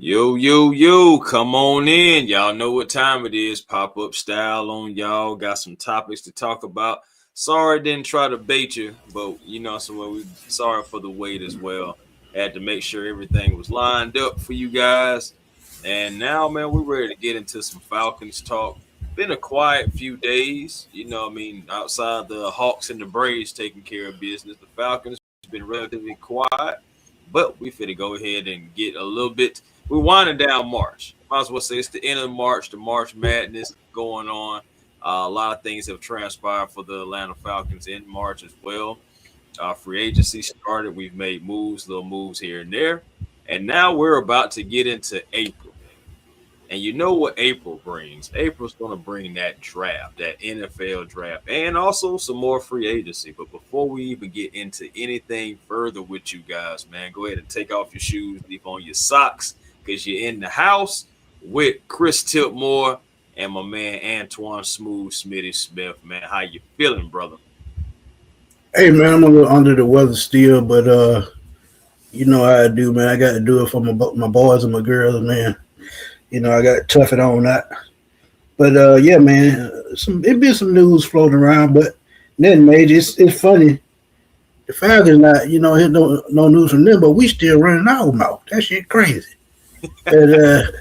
Yo, come on in. Y'all know what time it is. Pop up style on y'all. Got some topics to talk about. Sorry, didn't try to bait you, but so we sorry for the wait as well. Had to make sure everything was lined up for you guys. And now, man, we're ready to get into some Falcons talk. Been a quiet few days, outside the Hawks and the Braves taking care of business. The Falcons been relatively quiet, but we finna go ahead and get a little bit. We're winding down March. Might as well say it's the end of March, the March Madness going on. A lot of things have transpired for the Atlanta Falcons in March as well. Free agency started. We've made little moves here and there. And now we're about to get into April. And you know what April brings? April's going to bring that draft, that NFL draft, and also some more free agency. But before we even get into anything further with you guys, man, go ahead and take off your shoes, leave on your socks, because you're in the house with Chris Tipmore and my man Antoine Smitty Smith. Man, how you feeling, brother? Hey, man, I'm a little under the weather still, but you know how I do, man. I got to do it for my boys and my girls, man. I got to tough it on that. But, yeah, man, it been some news floating around, but nothing major. It's funny. The Falcons not, no news from them, but we still running our mouth. That shit crazy. But,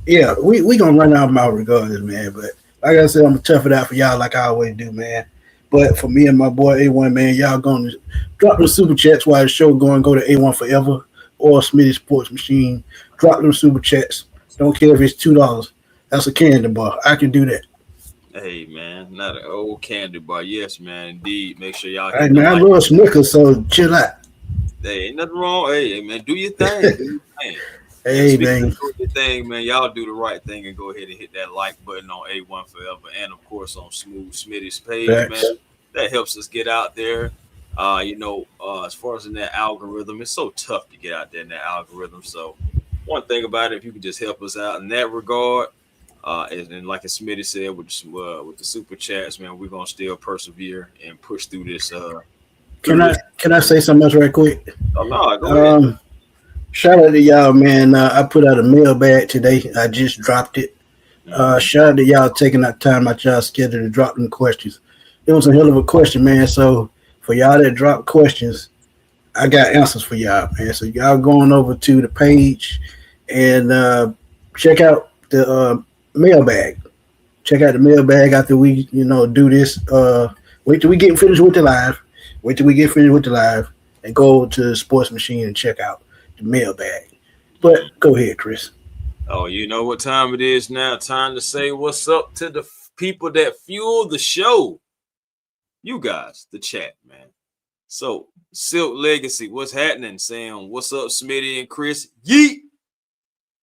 yeah, we going to run our mouth regardless, man. But like I said, I'm going to tough it out for y'all like I always do, man. But for me and my boy A1, man, y'all going to drop them super chats while the show go to A1 Forever or Smitty Sports Machine. Drop them super chats. Don't care if it's $2. That's a candy bar. I can do that. Hey, man, not an old candy bar. Yes, man, indeed. Make sure y'all. Hey, man, I love Snickers, so chill out. Hey, ain't nothing wrong. Hey, man, do your thing. Do your thing. Hey, man. Do your thing, man. Y'all do the right thing and go ahead and hit that like button on A1 Forever and, of course, on Smooth Smitty's page, man. That helps us get out there. As far as in that algorithm, it's so tough to get out there in that algorithm. So one thing about it, if you can just help us out in that regard, and like Smitty said with the super chats, man, we're gonna still persevere and push through this. Can I say something else right quick? Oh no, go ahead. Shout out to y'all, man. I put out a mailbag today. I just dropped it. Shout out to y'all taking that time out y'all schedule to drop them questions. It was a hell of a question, man. So for y'all that drop questions, I got answers for y'all, man. So y'all going over to the page and check out the mailbag. Check out the mailbag after we, do this. Wait till we get finished with the live. And go over to the Sports Machine and check out the mailbag. But go ahead, Chris. Oh, you know what time it is now. Time to say what's up to the people that fuel the show. You guys, the chat, man. So, Silk Legacy, what's happening? Saying, what's up, Smitty and Chris? Yeet!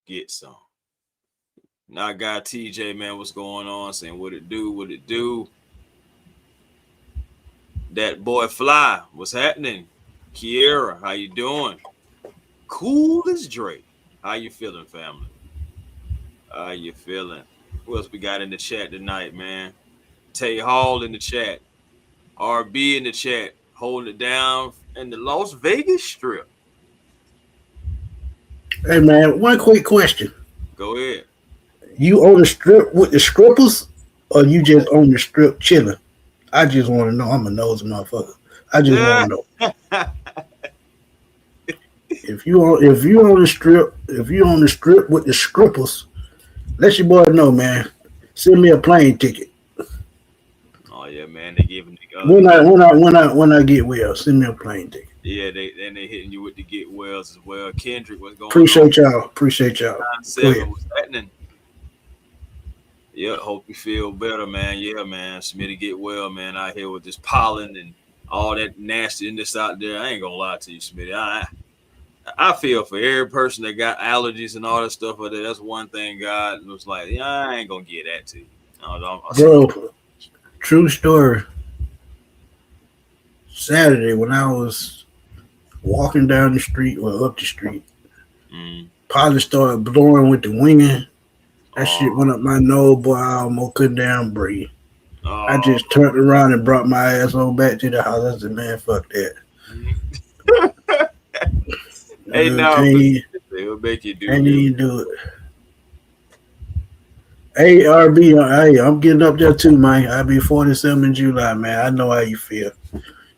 Get some. Now, guy TJ, man, what's going on? Saying, what it do? That boy Fly, what's happening? Kiera, how you doing? Cool as Drake. How you feeling, family? How you feeling? Who else we got in the chat tonight, man? Tay Hall in the chat. RB in the chat. Holding it down in the Las Vegas Strip. Hey, man, one quick question. Go ahead. You on the strip with the strippers, or you just on the strip chilling? I just want to know. I'm a nosy motherfucker. I just want to know. If you on the strip with the strippers, let your boy know, man. Send me a plane ticket. Oh yeah, man. They giving when I get well, send me a plane ticket. Yeah, they hitting you with the get wells as well. Kendrick, what's going on? Appreciate y'all. 9-7, what's happening? Yeah, hope you feel better, man. Yeah, man. Smitty get well, man. Out here with this pollen and all that nastiness out there. I ain't gonna lie to you, Smitty. I feel for every person that got allergies and all that stuff out there. That's one thing God was like, yeah, I ain't gonna get that to you. Bro, true story. Saturday when I was walking down the street or up the street, pollen started blowing with the winging. That shit went up my nose, boy. I almost couldn't down breathe. I just turned around and brought my ass on back to the house. I said, man, fuck that. Hey, no, make you do And you. you do it. Hey, RB, hey, I'm getting up there too, man. I'll be 47 in July, man. I know how you feel.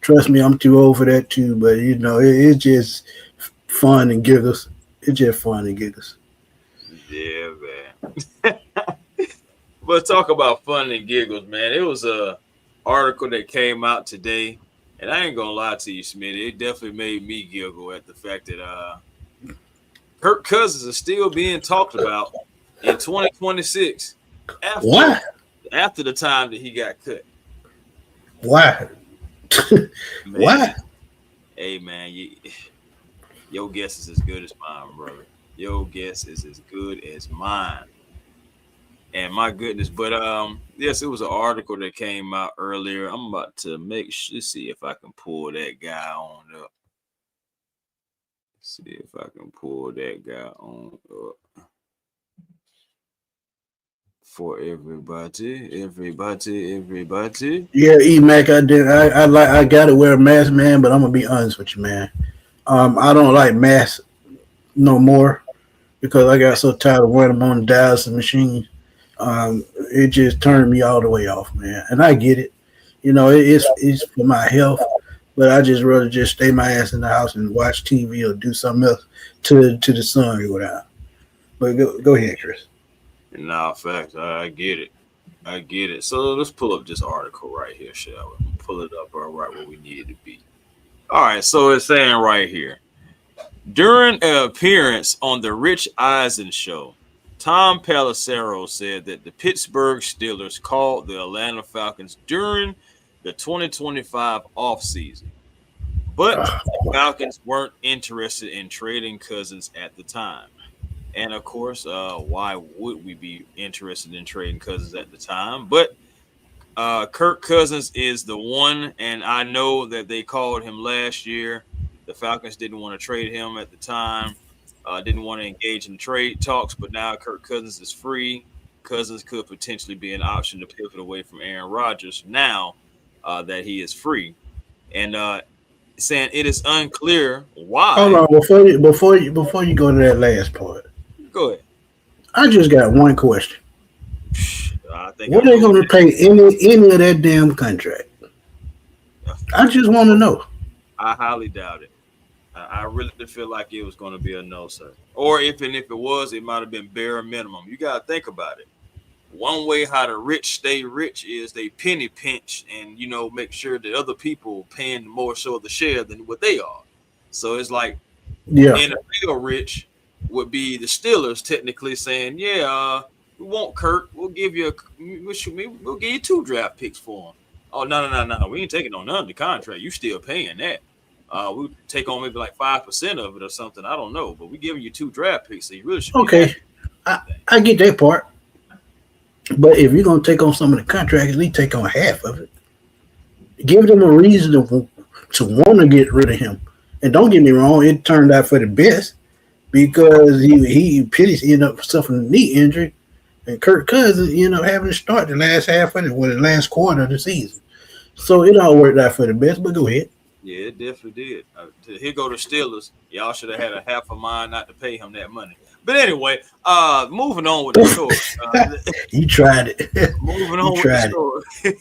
Trust me, I'm too old for that too, but it's just fun and giggles. It's just fun and giggles. Yeah, man. But talk about fun and giggles, man. It was a article that came out today, and I ain't gonna lie to you, Smitty. It definitely made me giggle at the fact that Kirk Cousins is still being talked about in 2026 Why? after the time that he got cut. Why? Man, Why? hey man, your guess is as good as mine, brother. Your guess is as good as mine. And my goodness, but yes, it was an article that came out earlier. I'm about to see if I can pull that guy on up. See if I can pull that guy on up for everybody. Yeah, E Mac, I did. I gotta wear a mask, man. But I'm gonna be honest with you, man. I don't like masks no more because I got so tired of wearing them on the dialysis machine. It just turned me all the way off, man. And I get it. It's for my health, but I just rather just stay my ass in the house and watch TV or do something else to the sun or whatever. But go ahead, Chris. Nah, fact, I get it. I get it. So let's pull up this article right here, shall we? Pull it up right where we need it to be. All right, so it's saying right here. During an appearance on the Rich Eisen show, Tom Pelissero said that the Pittsburgh Steelers called the Atlanta Falcons during the 2025 offseason, but the Falcons weren't interested in trading Cousins at the time. And of course, why would we be interested in trading Cousins at the time? But Kirk Cousins is the one, and I know that they called him last year. The Falcons didn't want to trade him at the time, didn't want to engage in trade talks, but now Kirk Cousins is free. Cousins could potentially be an option to pivot away from Aaron Rodgers now that he is free. And saying it is unclear why. Hold on, before you go to that last part. Go ahead. I just got one question. I think what are they going to pay any of that damn contract? I just want to know. I highly doubt it. I really feel like it was going to be a no, sir. Or if it was, it might have been bare minimum. You got to think about it. One way how the rich stay rich is they penny pinch and, make sure that other people paying more so of the share than what they are. So it's like, NFL rich would be the Steelers technically saying, yeah, we want Kirk. We'll give you we'll give you 2 draft picks for him. Oh, no. We ain't taking on none of the contract. You still paying that. We'll take on maybe like 5% of it or something. I don't know. But we're giving you 2 draft picks. So you really should I get that part. But if you're going to take on some of the contract, at least take on half of it. Give them a reason to want to get rid of him. And don't get me wrong, it turned out for the best because he ended up suffering a knee injury. And Kirk Cousins, having to start the last half of it, the last quarter of the season. So it all worked out for the best, but go ahead. Yeah, it definitely did. Here go the Steelers. Y'all should have had a half a mind not to pay him that money. But anyway, moving on with the story. You tried it. Moving on with the story.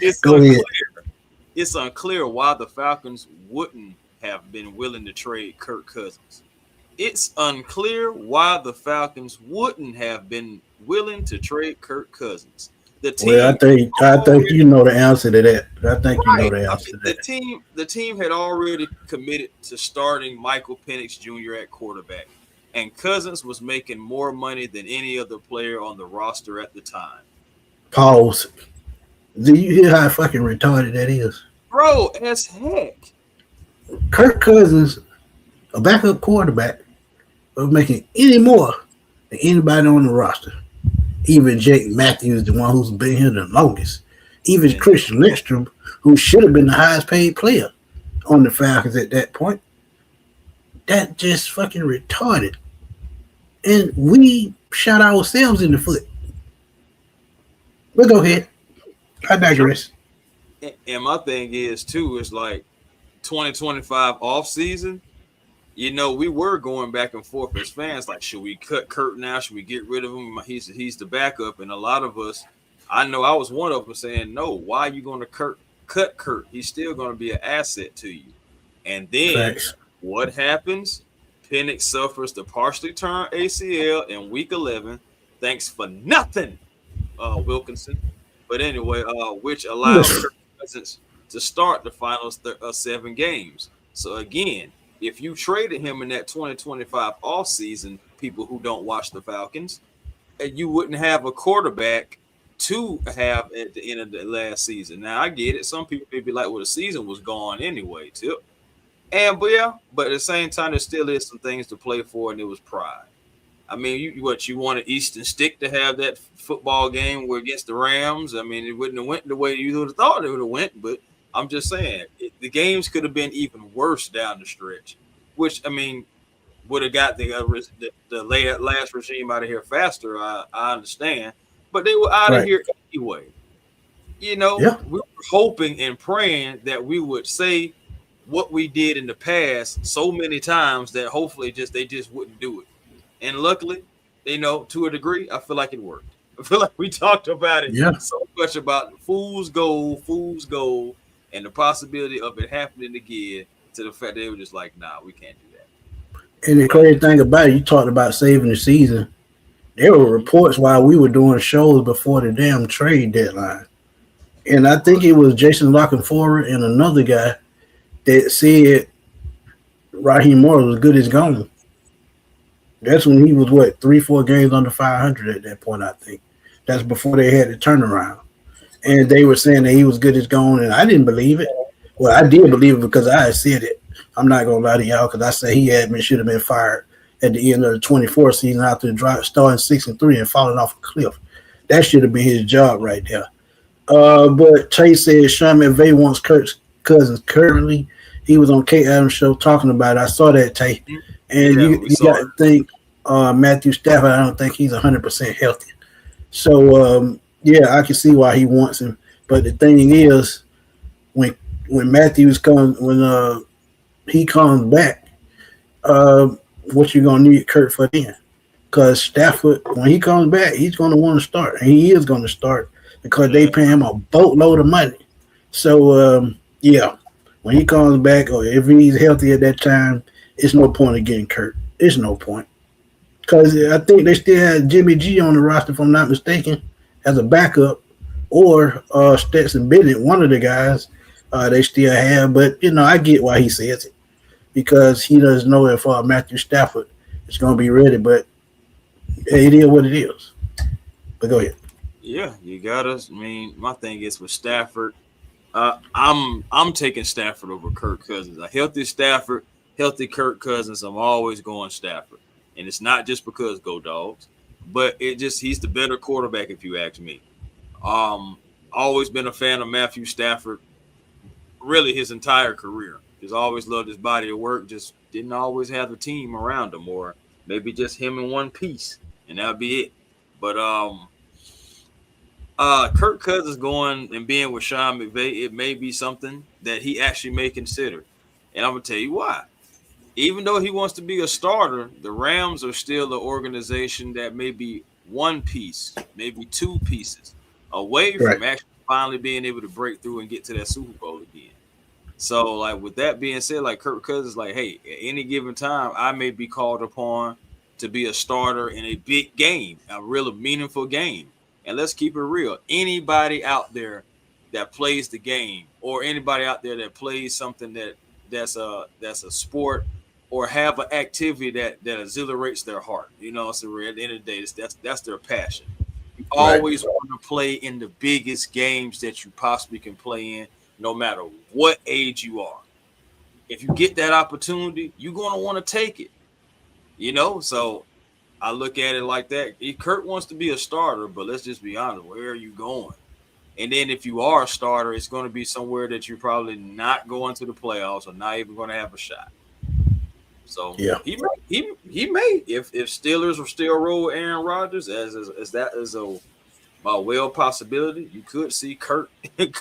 It's go unclear. ahead. It's unclear why the Falcons wouldn't have been willing to trade Kirk Cousins. It's unclear why the Falcons wouldn't have been willing to trade Kirk Cousins. The team, I think you know the answer to that. I think you know the answer to that. The team had already committed to starting Michael Penix Jr. at quarterback, and Cousins was making more money than any other player on the roster at the time. Pause. Do you hear how fucking retarded that is? Bro, as heck. Kirk Cousins, a backup quarterback, was making any more than anybody on the roster. Even Jake Matthews, the one who's been here the longest. Even Christian Lindstrom, who should have been the highest paid player on the Falcons at that point. That just fucking retarded. And we shot ourselves in the foot. But go ahead. I digress. And my thing is, too, is like 2025 offseason, we were going back and forth as fans. Like, should we cut Kurt now? Should we get rid of him? He's the backup, and a lot of us, I know I was one of them saying, no. Why are you going to cut Kurt? He's still going to be an asset to you. And then Facts. what happens? Penix suffers the partially torn ACL in week 11. Thanks for nothing, Wilkinson. But anyway, which allowed Kirk Cousins to start the final 7 games. So again, if you traded him in that 2025 offseason, people who don't watch the Falcons, and you wouldn't have a quarterback to have at the end of the last season. Now I get it. Some people may be like, well, the season was gone anyway, too. But at the same time, there still is some things to play for, and it was pride. I mean, you want an Eastern Stick to have that football game where against the Rams? I mean, it wouldn't have went the way you would have thought it would have went, but I'm just saying the games could have been even worse down the stretch, which I mean would have got the last regime out of here faster. I understand, but they were out of here anyway. Yeah. We were hoping and praying that we would say what we did in the past so many times that hopefully they just wouldn't do it. And luckily, to a degree, I feel like it worked. I feel like we talked about it so much about fool's gold, and the possibility of it happening again to the fact they were just like, nah, we can't do that. And the crazy thing about it, you talked about saving the season. There were reports while we were doing shows before the damn trade deadline. And I think it was Jason Lockenfora and another guy that said Raheem Morris was good as gone. That's when he was 3-4 games under 500 at that point. I think that's before they had the turnaround, and they were saying that he was good as gone, and I didn't believe it. Well, I did believe it because I had said it. I'm not gonna lie to y'all because I said he should have been fired at the end of the 24 season after starting 6-3 and falling off a cliff. That should have been his job right there. But Chase said Chime McVay wants Kirk Cousins currently. He was on Kate Adams' show talking about it. I saw that tape. And you got to think Matthew Stafford, I don't think he's 100% healthy. So, I can see why he wants him. But the thing is, when Matthews comes, when he comes back, what you going to need Kurt for then? Because Stafford, when he comes back, he's going to want to start. And he is going to start because they pay him a boatload of money. So, when he comes back or if he's healthy at that time, it's no point in getting Kurt. It's no point. Because I think they still had Jimmy G on the roster, if I'm not mistaken, as a backup, or Stetson Bennett, one of the guys they still have. But, I get why he says it. Because he doesn't know if Matthew Stafford is going to be ready. But it is what it is. But go ahead. Yeah, you got us. I mean, my thing is with Stafford, I'm taking Stafford over Kirk Cousins. A healthy Stafford, healthy Kirk Cousins, I'm always going Stafford. And it's not just because go Dogs, but he's the better quarterback if you ask me. Always been a fan of Matthew Stafford really his entire career. Just always loved his body of work, just didn't always have the team around him, or maybe just him in one piece, and that'd be it. But Kirk Cousins going and being with Sean McVay, it may be something that he actually may consider. And I'm going to tell you why. Even though he wants to be a starter, the Rams are still an organization that may be one piece, maybe two pieces away from actually finally being able to break through and get to that Super Bowl again. So, like, with that being said, like, Kirk Cousins, like, hey, at any given time, I may be called upon to be a starter in a big game, a real meaningful game. And let's keep it real. Anybody out there that plays the game, or anybody out there that plays something that's a sport or have an activity that exhilarates their heart, so at the end of the day, that's their passion. You always want to play in the biggest games that you possibly can play in, no matter what age you are. If you get that opportunity, you're going to want to take it, So I look at it like that. Kurt wants to be a starter, but let's just be honest. Where are you going? And then if you are a starter, it's going to be somewhere that you're probably not going to the playoffs or not even going to have a shot. So he may if Steelers will still roll Aaron Rodgers as that is a well possibility, you could see Kurt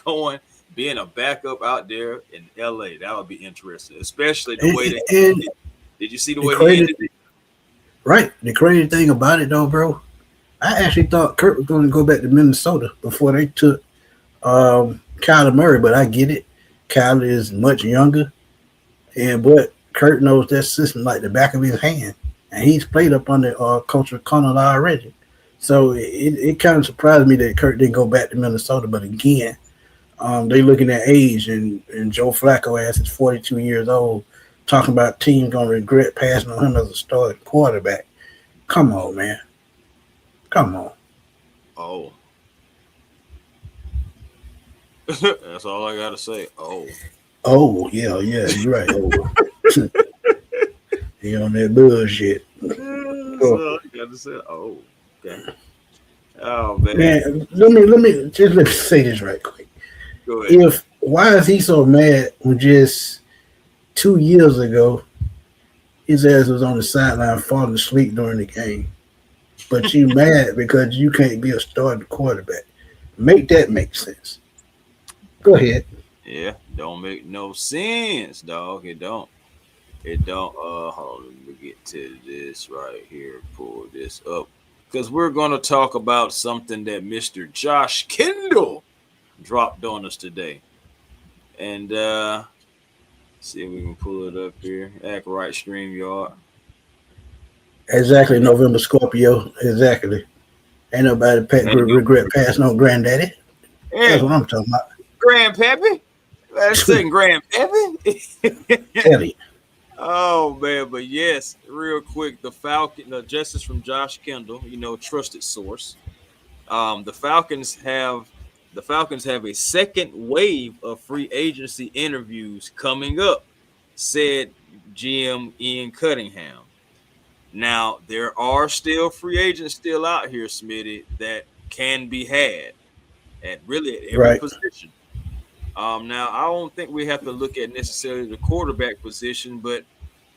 going being a backup out there in LA. That would be interesting, especially the way that Did you see the The way he crazy, ended it? right? The crazy thing about it, though, bro, I actually thought Kirk was going to go back to Minnesota before they took Kyler Murray, but I get it. Kyler is much younger, but Kirk knows that system like the back of his hand, and he's played up under Coach O'Connell already. So it kind of surprised me that Kirk didn't go back to Minnesota. But again, they looking at age, and Joe Flacco ass is 42 years old, talking about teams gonna regret passing on him as a starting quarterback. Come on, man. Come on. Oh. That's all I gotta say. Oh. Oh, yeah, you're right. Oh. He on that bullshit. That's all I gotta say. Oh. Okay. Oh man. Man, let me say this right quick. Go ahead. Why is he so mad when just 2 years ago his ass was on the sideline falling asleep during the game? But you mad because you can't be a starting quarterback. Make that make sense. Go ahead. Yeah, don't make no sense, dog. It don't. It don't. Hold on, let me get to this right here. Pull this up. Because we're gonna talk about something that Mr. Josh Kendall dropped on us today. And see if we can pull it up here. Act right, StreamYard. Exactly, November Scorpio. Exactly. Ain't nobody regret passing on granddaddy. Yeah. That's what I'm talking about. Grandpappy. That's saying Grandpappy. Eddie. Oh man, but yes, real quick, the Falcon, justice from Josh Kendall, trusted source. The Falcons have a second wave of free agency interviews coming up, said GM Ian Cunningham. Now there are still free agents still out here, Smitty, that can be had at every position. Now, I don't think we have to look at necessarily the quarterback position, but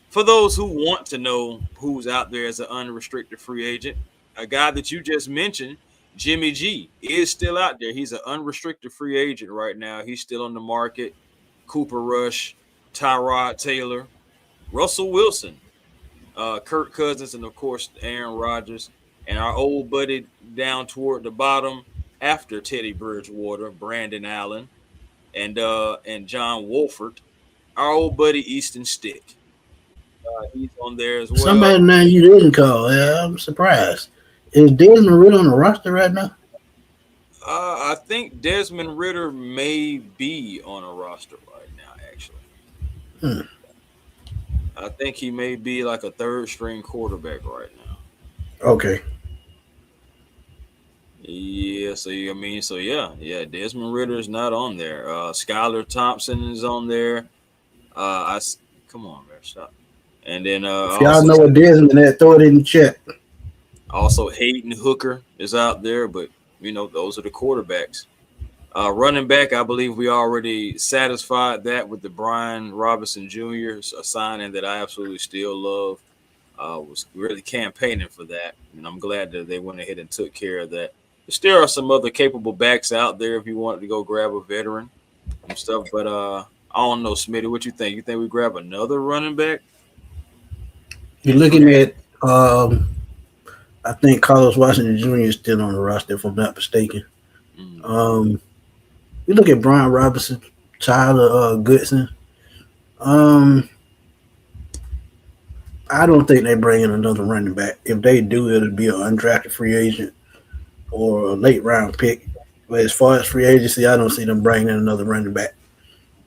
for those who want to know who's out there as an unrestricted free agent, a guy that you just mentioned, Jimmy G, is still out there. He's an unrestricted free agent right now. He's still on the market. Cooper Rush, Tyrod Taylor, Russell Wilson, Kirk Cousins, and, of course, Aaron Rodgers, and our old buddy down toward the bottom after Teddy Bridgewater, Brandon Allen, and John Wolford, our old buddy Easton Stick. He's on there as well. Somebody now you didn't call. Yeah, I'm surprised. Is Desmond Ritter on the roster right now? I think Desmond Ritter may be on a roster right now, actually. I think he may be like a third string quarterback right now. Okay. Yeah, Desmond Ritter is not on there. Skylar Thompson is on there. Come on, man, stop. And then if y'all know what Desmond is, throw it in the chat. Also, Hayden Hooker is out there, but those are the quarterbacks. Running back, I believe we already satisfied that with the Brian Robinson Jr. signing that I absolutely still love. Was really campaigning for that, and I'm glad that they went ahead and took care of that. There still are some other capable backs out there if you wanted to go grab a veteran and stuff, but I don't know, Smitty, what you think? You think we grab another running back? You're looking at, I think Carlos Washington Jr. is still on the roster, if I'm not mistaken. You look at Brian Robinson, Tyler Goodson. I don't think they bring in another running back. If they do, it'll be an undrafted free agent or a late round pick. But as far as free agency, I don't see them bringing in another running back.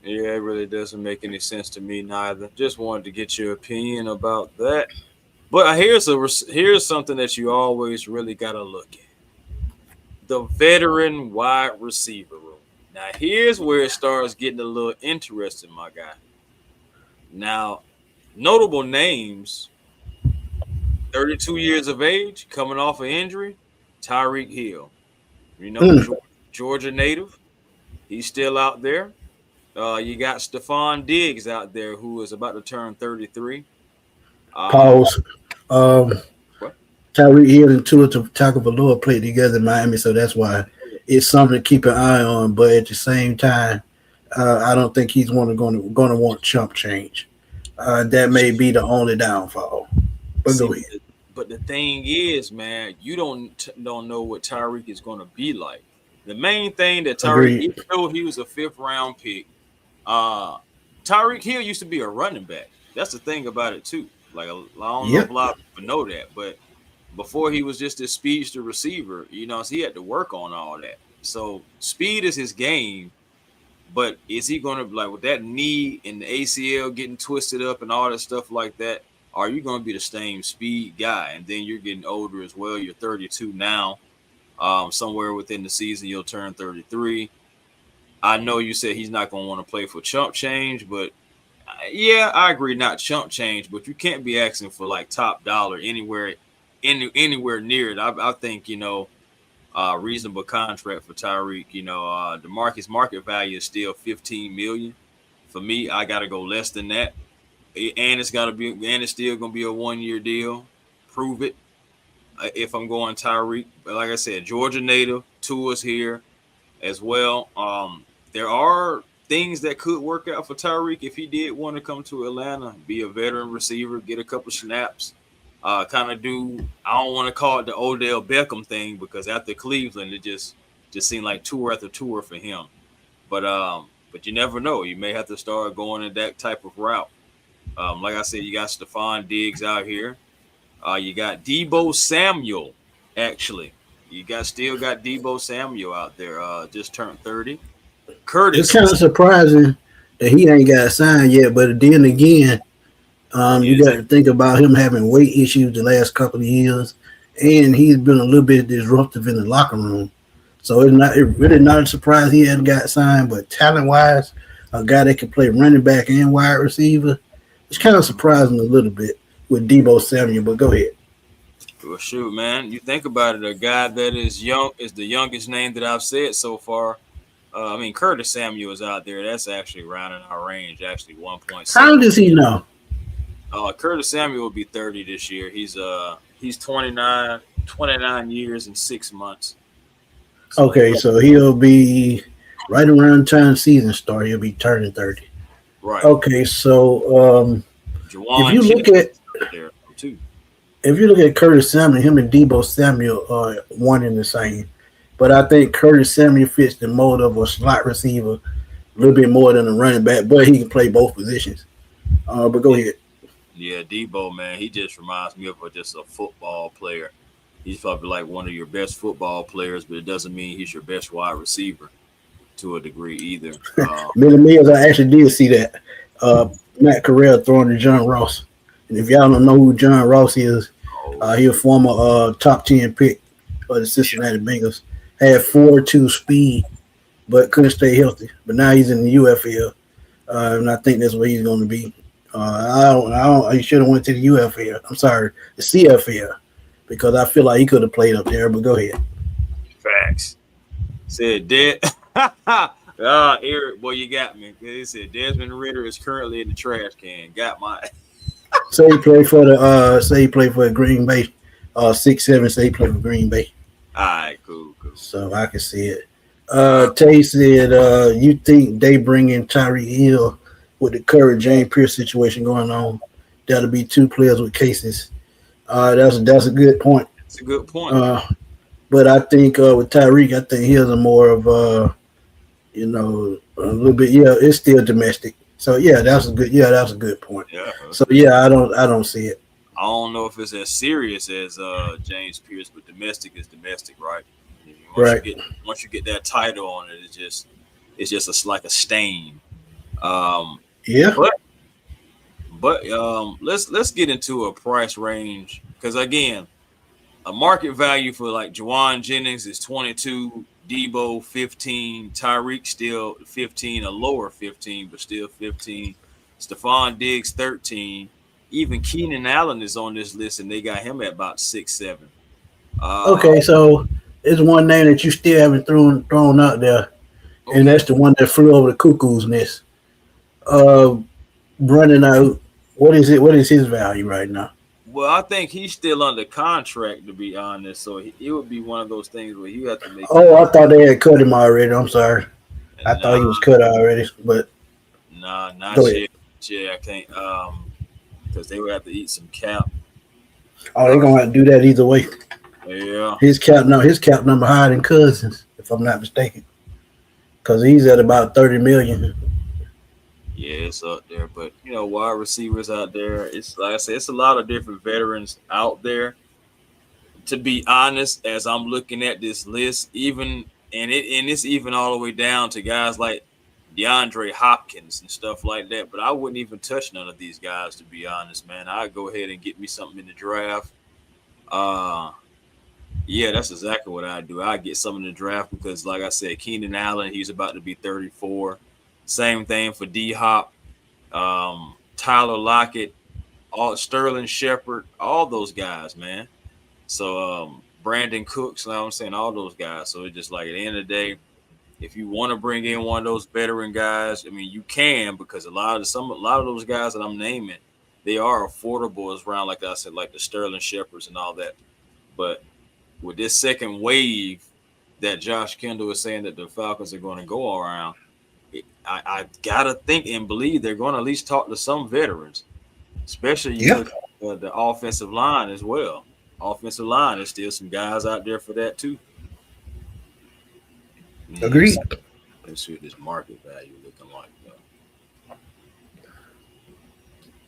Yeah, it really doesn't make any sense to me neither. Just wanted to get your opinion about that. But here's something that you always really got to look at. The veteran wide receiver room. Now, here's where it starts getting a little interesting, my guy. Now, notable names, 32 years of age, coming off an injury, Tyreek Hill. Georgia native. He's still out there. You got Stephon Diggs out there who is about to turn 33. Pause. Tyreek Hill and Tua Tagovailoa played together in Miami, so that's why it's something to keep an eye on. But at the same time, I don't think he's going to want chump change. That may be the only downfall. But See, go ahead. but the thing is, man, you don't know what Tyreek is going to be like. The main thing that Tyreek, Agreed. even though he was a fifth round pick, uh, Tyreek Hill used to be a running back. That's the thing about it too. Like I don't know if Yep. a lot of people know that, but before he was just this speedster receiver, so he had to work on all that. So speed is his game, but is he going to like with that knee and the ACL getting twisted up and all that stuff like that? Are you going to be the same speed guy? And then you're getting older as well. You're 32 now. Somewhere within the season, you'll turn 33. I know you said he's not going to want to play for chump change, but yeah, I agree, not chump change, but you can't be asking for like top dollar anywhere near it. I think reasonable contract for Tyreek. The market value is still 15 million. For me, I got to go less than that, and it's still gonna be a 1 year deal. Prove it if I'm going Tyreek. But like I said, Georgia native, Tua's here as well. There are things that could work out for Tyreek if he did want to come to Atlanta, be a veteran receiver, get a couple snaps, kind of do. I don't want to call it the Odell Beckham thing because after Cleveland, it just seemed like tour after tour for him. But you never know. You may have to start going in that type of route. Like I said, you got Stephon Diggs out here. You got Debo Samuel. Actually, still got Debo Samuel out there. Just turned 30. It's Curtis. kind of surprising that he ain't got signed yet, but then again, you Yes. got to think about him having weight issues the last couple of years, and he's been a little bit disruptive in the locker room. So it really not a surprise he hadn't got signed. But talent wise, a guy that can play running back and wide receiver, it's kind of surprising a little bit with Debo Samuel. But go ahead. Well, shoot, man. You think about it, a guy that is young is the youngest name that I've said so far. Curtis Samuel is out there. That's actually right in our range. Actually, How 1.7. does he know? Curtis Samuel will be 30 this year. He's 29 years and 6 months. So Okay, so he'll be right around time season start. He'll be turning 30. right. Okay, so if Juwan you look Jennings at is out there too. Curtis Samuel, him and Debo Samuel are one and the same. But I think Curtis Samuel fits the mold of a slot receiver a little bit more than a running back, but he can play both positions. But go ahead. Yeah, Debo, man, he just reminds me of just a football player. He's probably like one of your best football players, but it doesn't mean he's your best wide receiver to a degree either. Billy Mills, I actually did see that. Matt Corral throwing to John Ross. And if y'all don't know who John Ross is, oh, he a former top 10 pick for the Cincinnati Bengals. Had 4.2 speed, but couldn't stay healthy. But now he's in the UFL, and I think that's where he's going to be. He should have went to the UFL. I'm sorry, the CFL, because I feel like he could have played up there. But go ahead. facts. Said dead. Eric, boy, you got me. He said Desmond Ritter is currently in the trash can. Got my. Say he played for Green Bay. 6'7", say he played for Green Bay. All right, cool. So I can see it. Tay said, you think they bring in Tyreek Hill with the current James Pierce situation going on? That'll be two players with cases. That's a good point. It's a good point. But I think with Tyreek, I think Hill's a more of a little bit. Yeah, it's still domestic. So yeah, that's a good point. Yeah. So yeah, I don't see it. I don't know if it's as serious as James Pierce, but domestic is domestic, right? Right. Once you get that title on it, it's just like a stain. Yeah. But let's get into a price range because again, a market value for like Juwan Jennings is 22, Debo 15, Tyreek still 15, a lower 15, but still 15. Stephon Diggs 13. Even Keenan Allen is on this list, and they got him at about 6'7". Okay, so it's one name that you still haven't thrown out there, Okay. and that's the one that flew over the cuckoo's nest. Running out, what is it? What is his value right now? Well, I think he's still under contract, to be honest. So it would be one of those things where you have to make. Oh, I thought they had cut him already. I'm sorry. I thought he Nah, was cut already, but not go yet. ahead. Yeah, I can't. because they would have to eat some cap. Oh, they're gonna have to do that either way. Yeah. His cap number higher than Cousins, if I'm not mistaken, because he's at about 30 million. Yeah, it's up there. But wide receivers out there, it's like I said, it's a lot of different veterans out there. To be honest, as I'm looking at this list, it's even all the way down to guys like DeAndre Hopkins and stuff like that. But I wouldn't even touch none of these guys, to be honest, man. I'd go ahead and get me something in the draft. Yeah, that's exactly what I do. I get some in the draft because, like I said, Keenan Allen, he's about to be 34. Same thing for D Hop, Tyler Lockett, all Sterling Shepard, all those guys, man. So Brandon Cooks, you know what I'm saying, all those guys. So it's just like at the end of the day, if you want to bring in one of those veteran guys, I mean you can, because a lot of those guys that I'm naming, they are affordable as around, like I said, like the Sterling Shepards and all that. But with this second wave that Josh Kendall is saying that the Falcons are going to go around, I gotta think and believe they're going to at least talk to some veterans, especially look at the offensive line as well. Offensive line, there's still some guys out there for that too. Agreed. Let's see what this market value looking like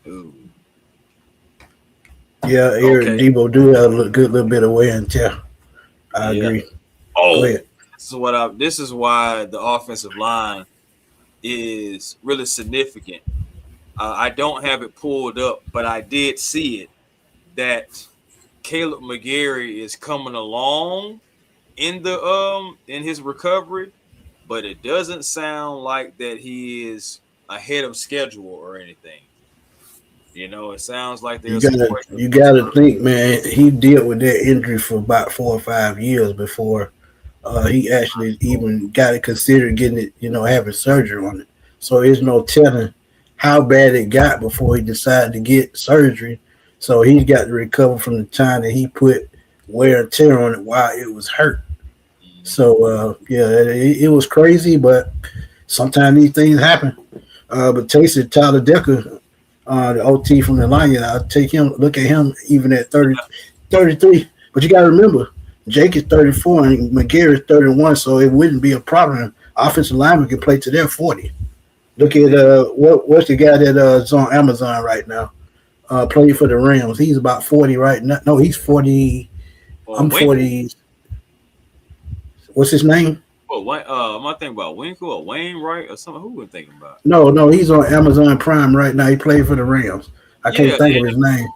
though. Ooh. Yeah, Eric Debo do have a good little bit of wear and tear. I agree. Oh, this is why the offensive line is really significant. I don't have it pulled up, but I did see it that Caleb McGarry is coming along in his recovery, but it doesn't sound like that he is ahead of schedule or anything. It sounds like there's you gotta think, man. He dealt with that injury for about 4 or 5 years before he actually even got it considered getting it, having surgery on it. So there's no telling how bad it got before he decided to get surgery. So he's got to recover from the time that he put wear and tear on it while it was hurt. So it was crazy, but sometimes these things happen. But tasted Tyler Decker, the OT from the Lions, I'll take him, look at him even at 33. But you got to remember, Jake is 34 and McGarry is 31, so it wouldn't be a problem. Offensive lineman can play to their 40. Look at what's the guy that's on Amazon right now? Playing for the Rams. He's about 40 right now. No, he's 40. I'm 40. What's his name? Well, am I thinking about Winkle or Wayne, right? Or something? Who we thinking about? No, he's on Amazon Prime right now. He played for the Rams. I can't think of his name.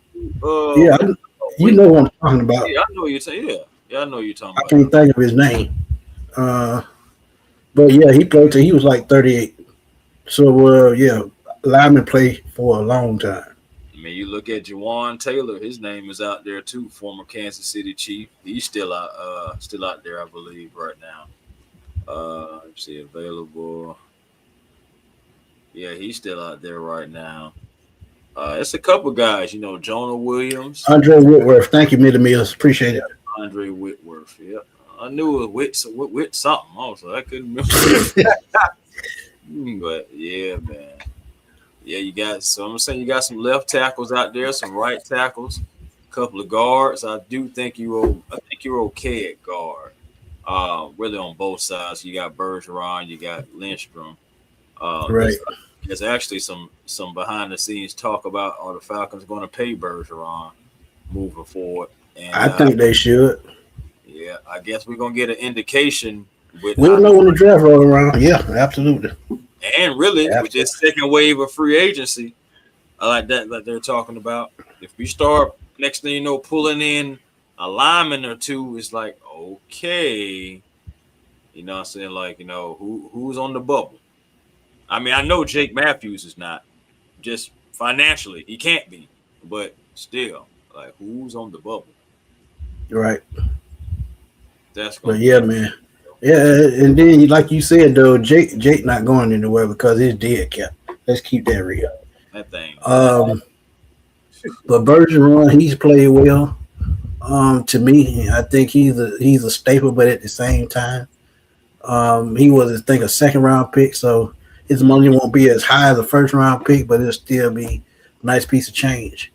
You know what I'm talking about. Yeah, I know what you're saying. Yeah, I know what you're talking about. I can't think of his name. But yeah, he played till he was like 38. So lineman played for a long time. I mean, you look at Jawan Taylor. His name is out there too. Former Kansas City Chief. He's still out there, I believe, right now. Let's see, available. Yeah, he's still out there right now. It's a couple guys, Jonah Williams, Andre Whitworth. Thank you, Mitty Mills. Appreciate it. Andre Whitworth. Yeah, I knew it was with something also. I couldn't remember. But yeah, man. Yeah, you got some left tackles out there, some right tackles, a couple of guards. I think you're okay at guard. Really on both sides. You got Bergeron, you got Lindstrom. Right. There's actually some behind the scenes talk about are the Falcons going to pay Bergeron moving forward. And I think they should. Yeah, I guess we're gonna get an indication. We'll know when the draft rolls around. Yeah, absolutely. And really, with this second wave of free agency, I like that they're talking about. If we start, next thing you know, pulling in a lineman or two, it's like, okay, what I'm saying? Like, who's on the bubble? I mean, I know Jake Matthews is not, just financially, he can't be, but still, like, who's on the bubble? Right. But yeah, man. Yeah, and then like you said though, Jake not going anywhere because he's dead cap. Let's keep that real. That thing. But Bergeron, he's played well. To me, I think he's a staple, but at the same time, he was, I think, a second round pick, so his money won't be as high as a first round pick, but it'll still be Nice piece of change.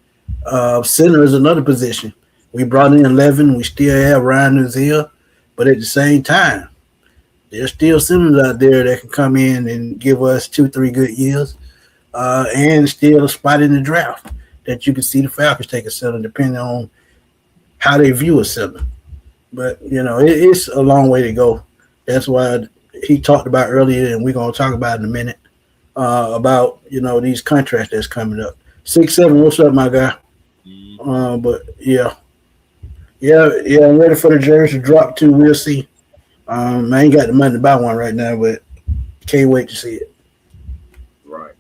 Center is another position. We brought in 11. We still have Ryan Nuzil, but at the same time, there's still centers out there that can come in and give us 2-3 good years, and still a spot in the draft that you can see the Falcons take a center depending on how they view a center. But it's a long way to go. That's why he talked about earlier, and we're gonna talk about in a minute about these contracts that's coming up. 6-7, what's up, my guy? But yeah, I'm ready for the jersey to drop too. We'll see. I ain't got the money to buy one right now, but can't wait to see it. Right.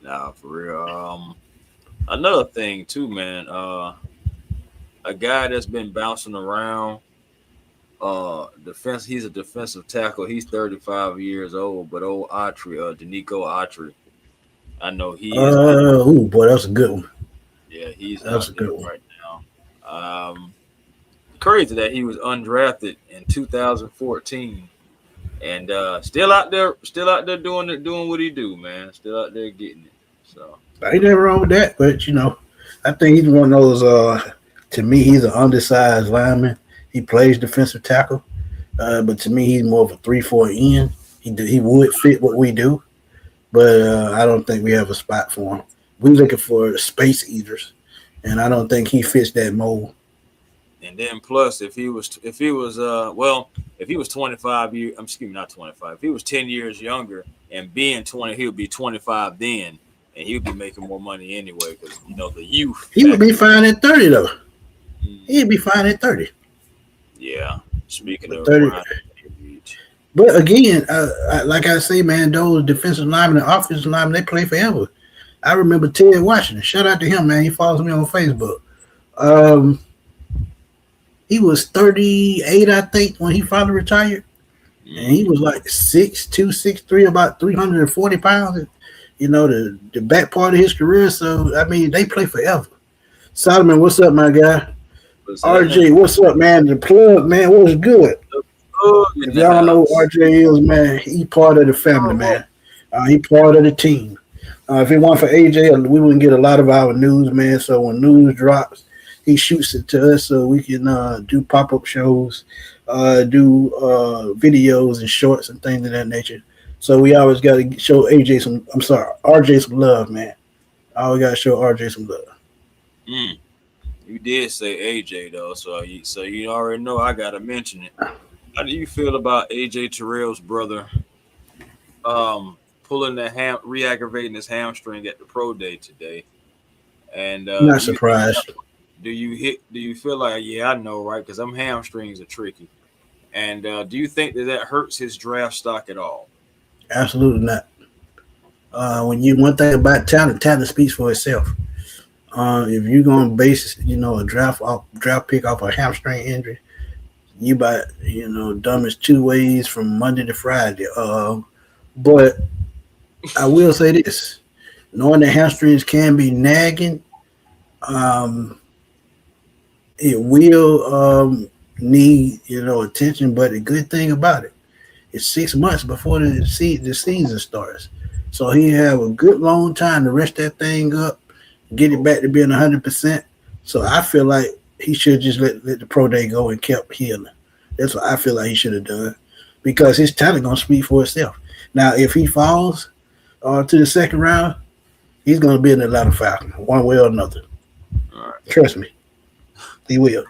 Nah, for real. Another thing too, man. A guy that's been bouncing around. Defense. He's a defensive tackle. He's 35 years old, but old Autry, Danico Autry. I know he is. Oh boy, that's a good one. Yeah, that's a good one right now. Crazy that he was undrafted in 2014, and still out there doing what he do, man. Still out there getting it. So ain't nothing wrong with that, but I think he's one of those. To me, he's an undersized lineman. He plays defensive tackle, but to me, he's more of a 3-4 end. He would fit what we do, but I don't think we have a spot for him. We're looking for space eaters, and I don't think he fits that mold. And then plus, if he was 25 years, not 25. If he was 10 years younger and being 20, he would be 25 then, and he would be making more money anyway because the youth. He would be fine at 30 though. He'd be fine at 30. Yeah, speaking of 30. But again, like I say, man, those defensive linemen and offensive linemen, they play forever. I remember Ted Washington. Shout out to him, man. He follows me on Facebook. He was 38, I think, when he finally retired. And he was like 6'2", 6'3", about 340 pounds. The back part of his career. So, I mean, they play forever. Solomon, what's up, my guy? RJ, what's up, man? The plug, man, what's good? If y'all don't know who RJ is, man, he part of the family, man. He part of the team. If it weren't for AJ, we wouldn't get a lot of our news, man. So when news drops, he shoots it to us so we can do pop-up shows, do videos and shorts and things of that nature. So we always got to show RJ some love, man. I always got to show RJ some love. You did say AJ though, so you already know I gotta mention it. How do you feel about AJ Terrell's brother re-aggravating his hamstring at the pro day today? And not surprised. Do you feel like, yeah, I know, right? Because them hamstrings are tricky. And do you think that hurts his draft stock at all? Absolutely not. One thing about talent speaks for itself. If you're gonna base, a draft pick off a hamstring injury, you buy, dumbest 2 ways from Monday to Friday. But I will say this: knowing that hamstrings can be nagging, it will need attention. But the good thing about it, it's 6 months before the season starts, so he have a good long time to rest that thing up. Get it back to being 100%. So I feel like he should just let the pro day go and kept healing. That's what I feel like he should have done, because his talent gonna speak for itself. Now, if he falls to the second round, he's gonna be in the Atlanta Falcons one way or another. All right. Trust me, he will.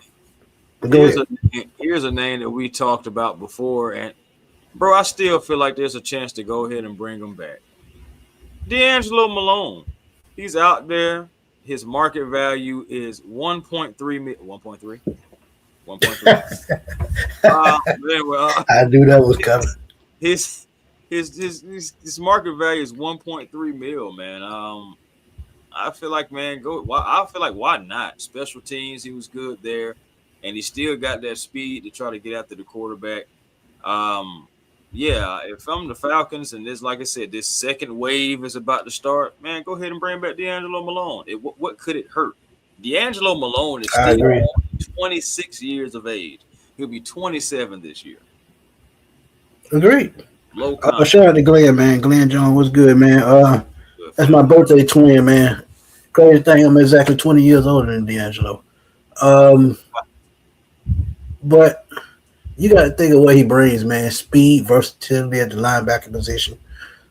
But here's a name that we talked about before, and bro, I still feel like there's a chance to go ahead and bring him back. D'Angelo Malone. He's out there. His market value is 1.3 million. 1.3. 1.3. I knew that was coming. His market value is 1.3 mil, man. I feel like, man, why not? Special teams, he was good there, and he still got that speed to try to get after the quarterback. Yeah, if I'm the Falcons and like I said, this second wave is about to start, man, go ahead and bring back D'Angelo Malone. What could it hurt? D'Angelo Malone is still 26 years of age. He'll be 27 this year. Agreed. Shout out to Glenn, man. Glenn Jones was good, man. That's my birthday twin, man. Crazy thing, I'm exactly 20 years older than D'Angelo. Um, but you got to think of what he brings, man. Speed, versatility at the linebacker position.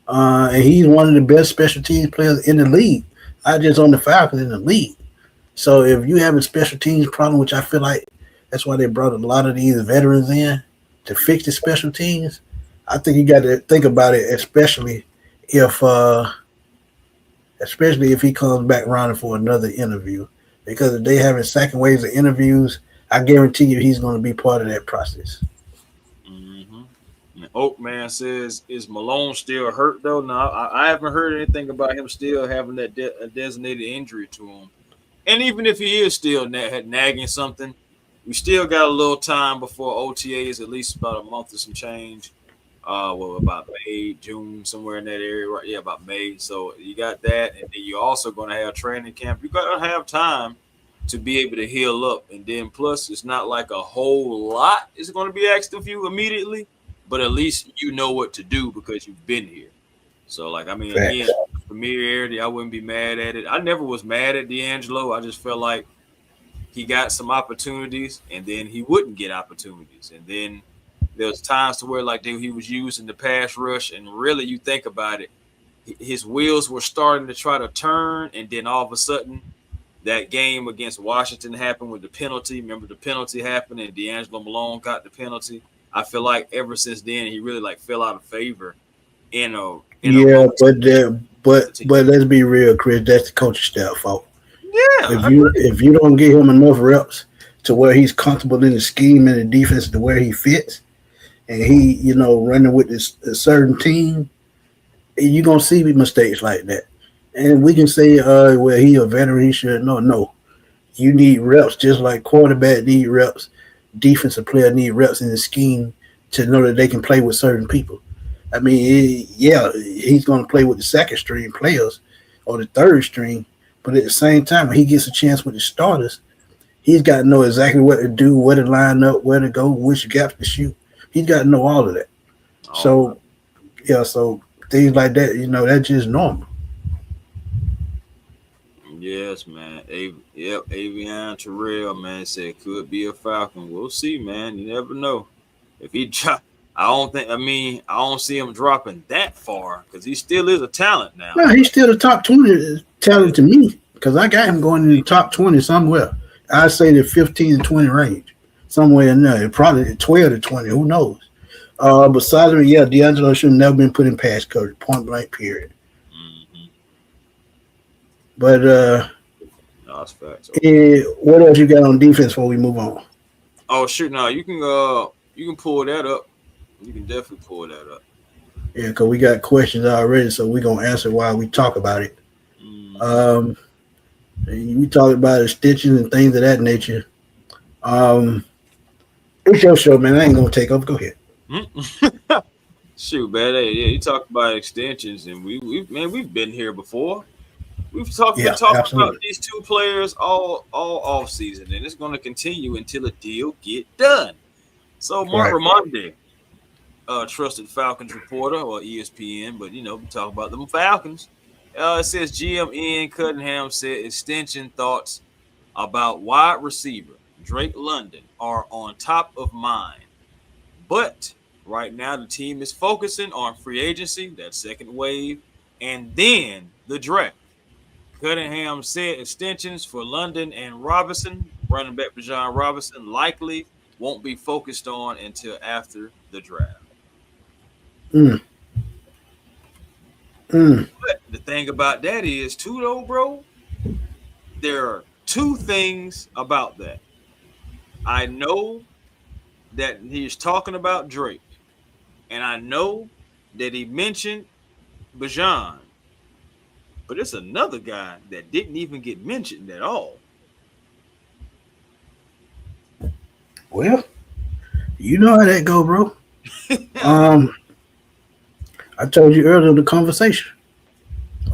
And he's one of the best special teams players in the league, not just on the Falcons, in the league. So if you have a special teams problem, which I feel like that's why they brought a lot of these veterans in to fix the special teams, I think you got to think about it, if especially if he comes back running for another interview. Because if they having second waves of interviews, I guarantee you he's going to be part of that process. Mm-hmm. Oakman says, is Malone still hurt though? No, I haven't heard anything about him still having that a designated injury to him. And even if he is still nagging something, we still got a little time before OTAs, at least about a month or some change. About May, June, somewhere in that area, right? Yeah, about May. So you got that, and then you're also going to have training camp. You got to have time to be able to heal up, and then plus, it's not like a whole lot is going to be asked of you immediately, but at least you know what to do because you've been here. So, like, I mean, again, familiarity, I wouldn't be mad at it. I never was mad at D'Angelo. I just felt like he got some opportunities, and then he wouldn't get opportunities, and then there's times to where like he was using the pass rush, and really you think about it, his wheels were starting to try to turn, and then all of a sudden that game against Washington happened with the penalty. Remember the penalty happened, and D'Angelo Malone got the penalty. I feel like ever since then he really like fell out of favor. But let's be real, Chris. That's the coaching staff fault. Yeah. If you don't give him enough reps to where he's comfortable in the scheme and the defense to where he fits, and he, running with this a certain team, you're gonna see mistakes like that. And we can say, well, he a veteran, he should know. No, you need reps, just like quarterback need reps, defensive player need reps in the scheme to know that they can play with certain people. I mean, he's gonna play with the second string players or the third string, but at the same time, when he gets a chance with the starters, he's got to know exactly what to do, where to line up, where to go, which gaps to shoot. He's got to know all of that. So things like that, that's just normal. Yes, man. Avion Terrell, man, said could be a Falcon. We'll see, man. You never know. If he drop, I don't see him dropping that far because he still is a talent now. No, he's still the top 20 talent to me because I got him going in the top 20 somewhere. I say the 15 to 20 range, somewhere in there. Probably 12 to 20. Who knows? Besides, D'Angelo should have never been put in pass coverage, point blank, period. Mm-hmm. But that's facts. What else you got on defense before we move on? Oh, shoot! No, you can pull that up. You can definitely pull that up. Yeah, because we got questions already, so we're gonna answer while we talk about it. Mm-hmm. We talked about extensions and things of that nature. It's your show, man. I ain't gonna take over. Go ahead. Shoot, man. Hey, you talk about extensions, and we've been here before. We've talked about these two players all off season, and it's going to continue until a deal get done. So Mark Raimondi, trusted Falcons reporter or ESPN, but we talk about them Falcons. It says GM Ian Cunningham said extension thoughts about wide receiver Drake London are on top of mind. But right now the team is focusing on free agency, that second wave, and then the draft. Cunningham said extensions for London and Robinson, running back Bijan Robinson, likely won't be focused on until after the draft. But the thing about that is, too, though, bro, there are two things about that. I know that he's talking about Drake, and I know that he mentioned Bijan, but it's another guy that didn't even get mentioned at all. Well, you know how that go, bro. I told you earlier in the conversation.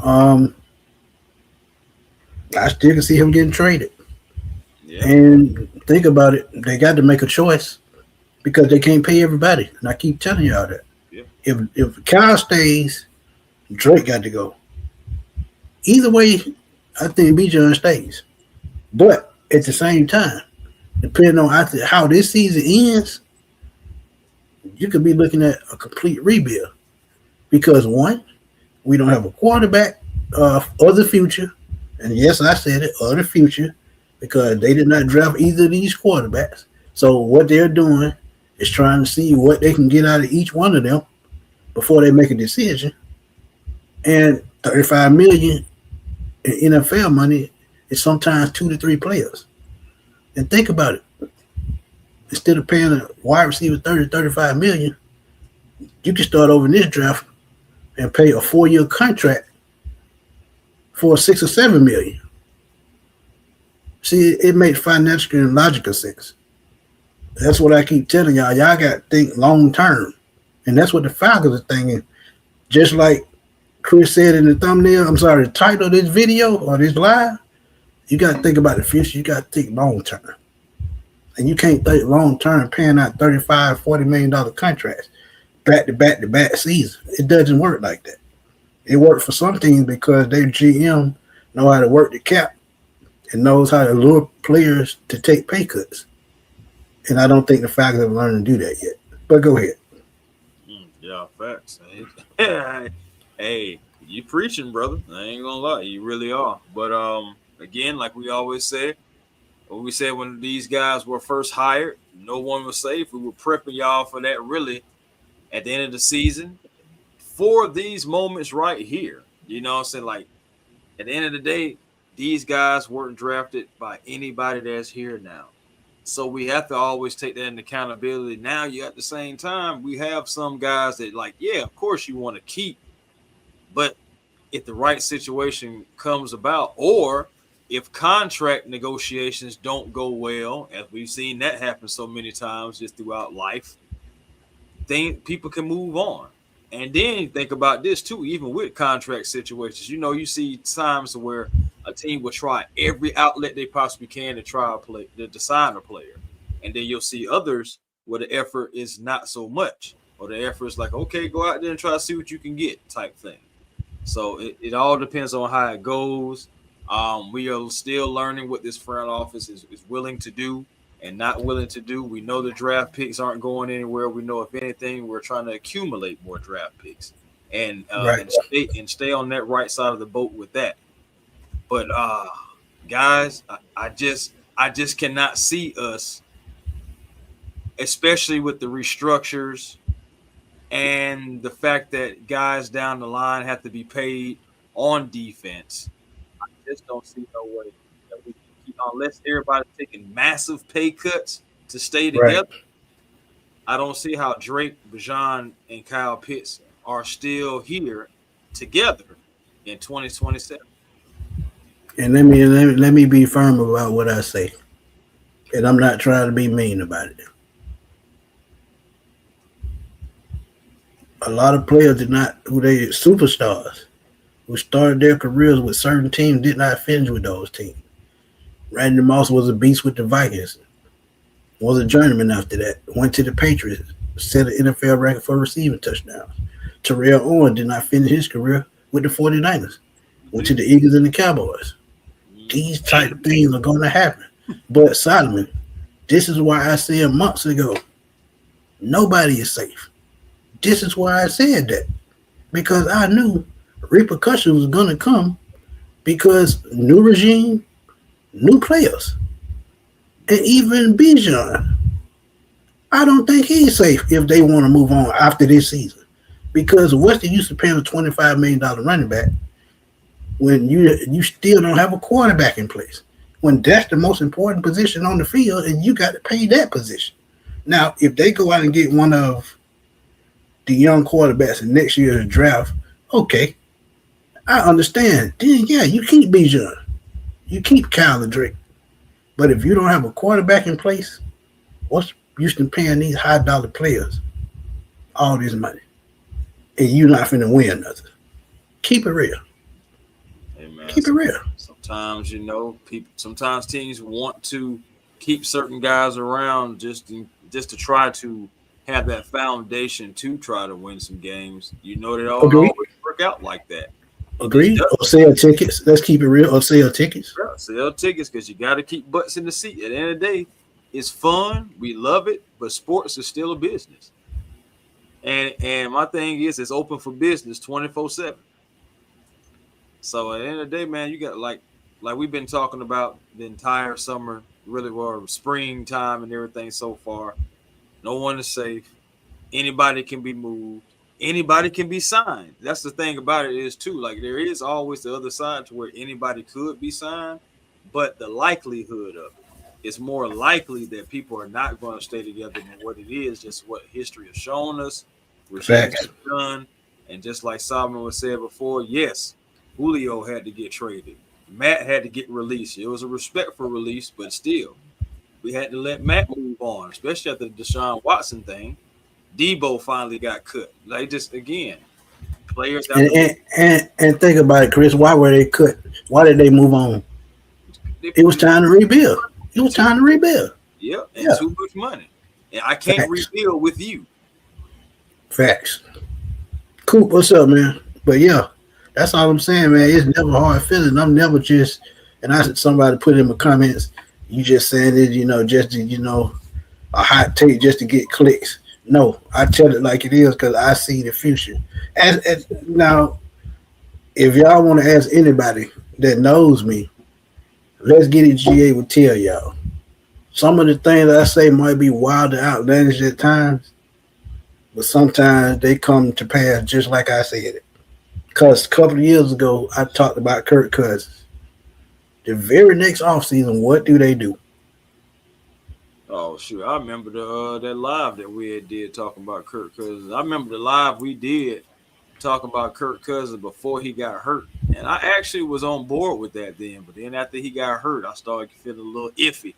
I still can see him getting traded. Yeah. And think about it. They got to make a choice because they can't pay everybody. And I keep telling y'all that. Yeah. If Kyle stays, Drake got to go. Either way, I think Bijan stays. But at the same time, depending on how this season ends, you could be looking at a complete rebuild. Because one, we don't have a quarterback of the future. And yes, I said it, of the future, because they did not draft either of these quarterbacks. So what they're doing is trying to see what they can get out of each one of them before they make a decision. And 35 million in NFL money is sometimes 2 to 3 players. And think about it. Instead of paying a wide receiver 30, 35 million, you can start over in this draft and pay a 4-year contract for 6 or 7 million. See, it makes financial and logical sense. That's what I keep telling y'all. Y'all got to think long term. And that's what the Falcons are thinking. Just like Chris said in the thumbnail, the title of this video or this live, you got to think about the future. You got to think long term. And you can't think long term paying out $35, $40 million contracts back to back season. It doesn't work like that. It worked for some teams because their GM know how to work the cap and knows how to lure players to take pay cuts. And I don't think the Falcons have learned to do that yet. But go ahead. Yeah, facts. Hey, you preaching, brother. I ain't gonna lie, you really are. But again, like we always say, what we said when these guys were first hired, no one was safe. We were prepping y'all for that really at the end of the season for these moments right here. You know what I'm saying? Like, at the end of the day, these guys weren't drafted by anybody that's here now. So we have to always take that into accountability. Now, you at the same time, we have some guys that, like, yeah, of course you want to keep, but if the right situation comes about, or if contract negotiations don't go well, as we've seen that happen so many times just throughout life, then people can move on. And then think about this too, even with contract situations. You know, you see times where a team will try every outlet they possibly can to try to sign a player. And then you'll see others where the effort is not so much, or the effort is like, okay, go out there and try to see what you can get type thing. So it all depends on how it goes. We are still learning what this front office is willing to do and not willing to do. We know the draft picks aren't going anywhere. We know, if anything, we're trying to accumulate more draft picks and stay on that right side of the boat with that. But guys, I just cannot see us, especially with the restructures and the fact that guys down the line have to be paid on defense. I just don't see no way that we can keep, unless everybody's taking massive pay cuts to stay together. Right. I don't see how Drake, Bijan, and Kyle Pitts are still here together in 2027. And let me be firm about what I say. And I'm not trying to be mean about it. A lot of players superstars who started their careers with certain teams did not finish with those teams. Randy Moss was a beast with the Vikings. Was a journeyman after that. Went to the Patriots. Set an NFL record for receiving touchdowns. Terrell Owens did not finish his career with the 49ers. Went to the Eagles and the Cowboys. These type of things are going to happen. But Solomon, this is why I said months ago, nobody is safe. This is why I said that. Because I knew repercussions was going to come because new regime, new players. And even Bijan, I don't think he's safe if they want to move on after this season. Because what's the use of paying a $25 million running back when you still don't have a quarterback in place? When that's the most important position on the field and you got to pay that position. Now, if they go out and get one of the young quarterbacks in next year's draft, okay, I understand. Then, yeah, you keep Bijan. You keep Kyle and Drake. But if you don't have a quarterback in place, what's the use in paying these high-dollar players all this money? And you're not finna win nothing. Keep it real. Hey, man, keep it real. Sometimes, sometimes teams want to keep certain guys around just to try to have that foundation to try to win some games. You know, they don't always work out like that. Agreed. Or sell tickets. Let's keep it real. Or sell tickets. Yeah, sell tickets because you got to keep butts in the seat. At the end of the day, it's fun. We love it, but sports is still a business. And my thing is, it's open for business 24/7. So at the end of the day, man, you got like we've been talking about the entire summer, really, or springtime and everything so far. No one is safe. Anybody can be moved. Anybody can be signed. That's the thing about it is too. Like there is always the other side to where anybody could be signed, but the likelihood of it, it's more likely that people are not going to stay together than what it is. Just what history has shown us, regimes have done, and just like Solomon was said before, yes, Julio had to get traded. Matt had to get released. It was a respectful release, but still, we had to let Matt move on, especially after the Deshaun Watson thing. Debo finally got cut. Like just again, players. And think about it, Chris. Why were they cut? Why did they move on? It was time to rebuild. It was time to rebuild. Yeah, and too much money, and I can't rebuild with you. Facts. Coop, what's up, man? But yeah, that's all I'm saying, man. It's never hard feeling. I'm never just. And I said somebody put in the comments, you just saying it, just to, a hot take just to get clicks. No, I tell it like it is because I see the future. As now, if y'all want to ask anybody that knows me, let's get it. GA will tell y'all. Some of the things I say might be wild and outlandish at times, but sometimes they come to pass just like I said it. Because a couple of years ago, I talked about Kirk Cousins. The very next offseason, what do? Oh shoot! I remember that live that we did talking about Kirk Cousins. I remember the live we did talking about Kirk Cousins before he got hurt, and I actually was on board with that then. But then after he got hurt, I started feeling a little iffy.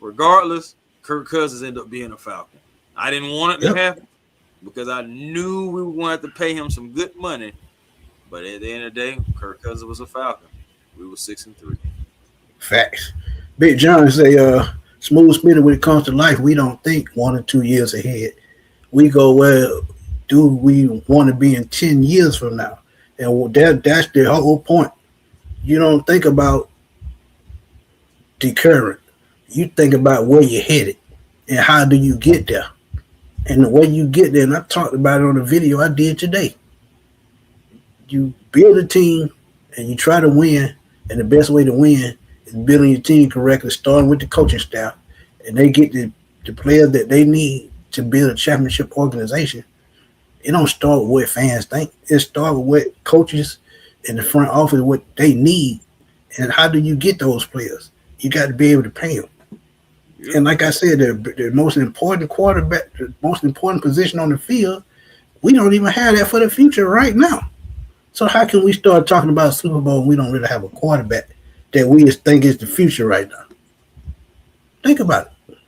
Regardless, Kirk Cousins ended up being a Falcon. I didn't want it to happen because I knew we wanted to pay him some good money. But at the end of the day, Kirk Cousins was a Falcon. We were 6-3. Facts. Big John say, smooth Smitty, when it comes to life, we don't think 1 or 2 years ahead. We go, well, do we want to be in 10 years from now? And that's the whole point. You don't think about the current. You think about where you're headed and how do you get there. And the way you get there, and I talked about it on the video I did today. You build a team and you try to win, and the best way to win is building your team correctly, starting with the coaching staff, and they get the players that they need to build a championship organization. It don't start with what fans think. It starts with what coaches in the front office, what they need, and how do you get those players? You got to be able to pay them. Yep. And like I said, the most important quarterback, the most important position on the field, we don't even have that for the future right now. So how can we start talking about Super Bowl when we don't really have a quarterback that we just think is the future right now? Think about it.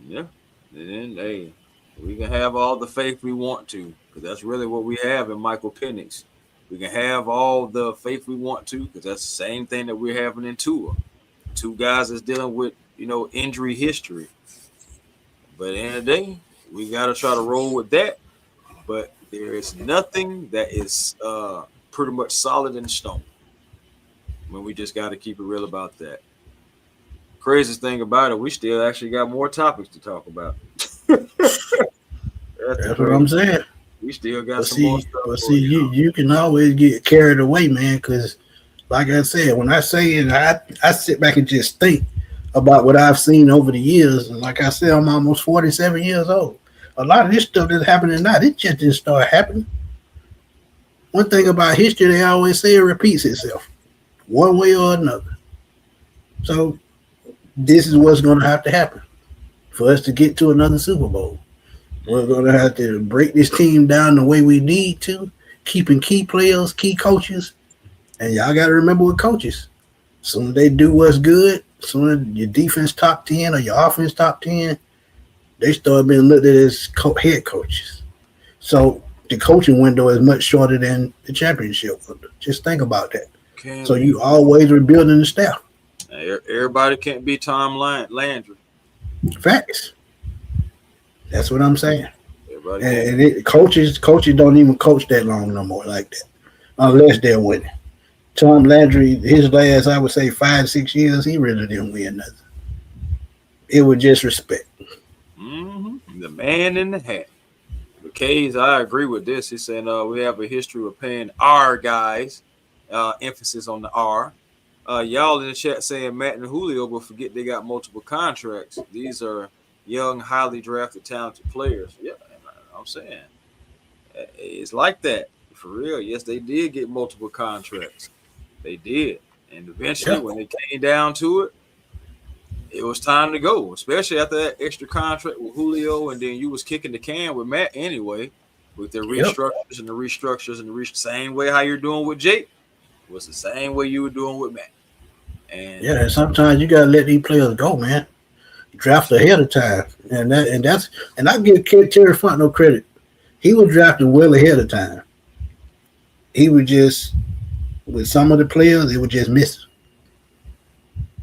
Yeah. And hey, we can have all the faith we want to, because that's really what we have in Michael Penix. We can have all the faith we want to, because that's the same thing that we're having in Tua. Two guys that's dealing with, injury history. But at the end of the day, we got to try to roll with that. But there is nothing that is pretty much solid in stone. We just got to keep it real about that. Craziest thing about it, we still actually got more topics to talk about. That's what I'm saying. We still got some more stuff. But see, you can always get carried away, man, because like I said, when I say it, I sit back and just think about what I've seen over the years. And like I said, I'm almost 47 years old. A lot of this stuff that's happening now, it just didn't start happening. One thing about history, they always say it repeats itself, one way or another. So this is what's going to have to happen for us to get to another Super Bowl. We're going to have to break this team down the way we need to, keeping key players, key coaches. And y'all got to remember with coaches, soon as they do what's good, soon as your defense top 10 or your offense top 10, they start being looked at as head coaches. So the coaching window is much shorter than the championship window. Just think about that. So you always rebuilding the staff. Everybody can't be Tom Landry. Facts. That's what I'm saying. And coaches don't even coach that long no more like that, unless they're winning. Tom Landry, his last, I would say 5-6 years, he really didn't win nothing. It was just respect. Mm-hmm. The man in the hat. But Kays, I agree with this. He's saying we have a history of paying our guys, emphasis on the R. Y'all in the chat saying Matt and Julio, but forget they got multiple contracts. These are young, highly drafted, talented players. Yeah, I'm saying it's like that for real. Yes, they did get multiple contracts. They did, and eventually, when it came down to it, it was time to go. Especially after that extra contract with Julio, and then you was kicking the can with Matt anyway, with their restructures and the restructures and the same way how you're doing with Jake was the same way you were doing with Matt. And sometimes you gotta let these players go, man. Draft ahead of time, and I give Terry Font no credit. He was drafted well ahead of time. He was just with some of the players, it was just missing.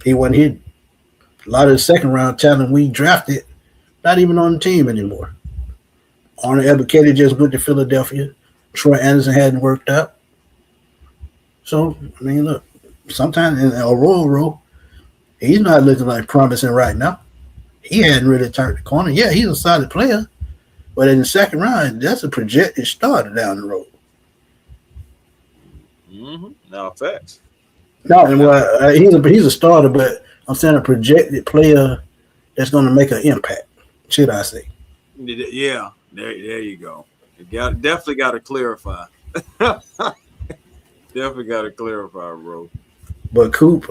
He wasn't hitting. A lot of the second round talent we drafted, not even on the team anymore. Arnold Ebiketie just went to Philadelphia. Troy Anderson hadn't worked out. So, I mean, look, sometimes in Aurora, he's not looking like promising right now. He hadn't really turned the corner. Yeah, he's a solid player. But in the second round, that's a projected starter down the road. Mm-hmm. No, facts. No, well, he's a starter, but I'm saying a projected player that's going to make an impact, should I say. Yeah, there you go. Definitely got to clarify. Definitely got to clarify, bro. But Coop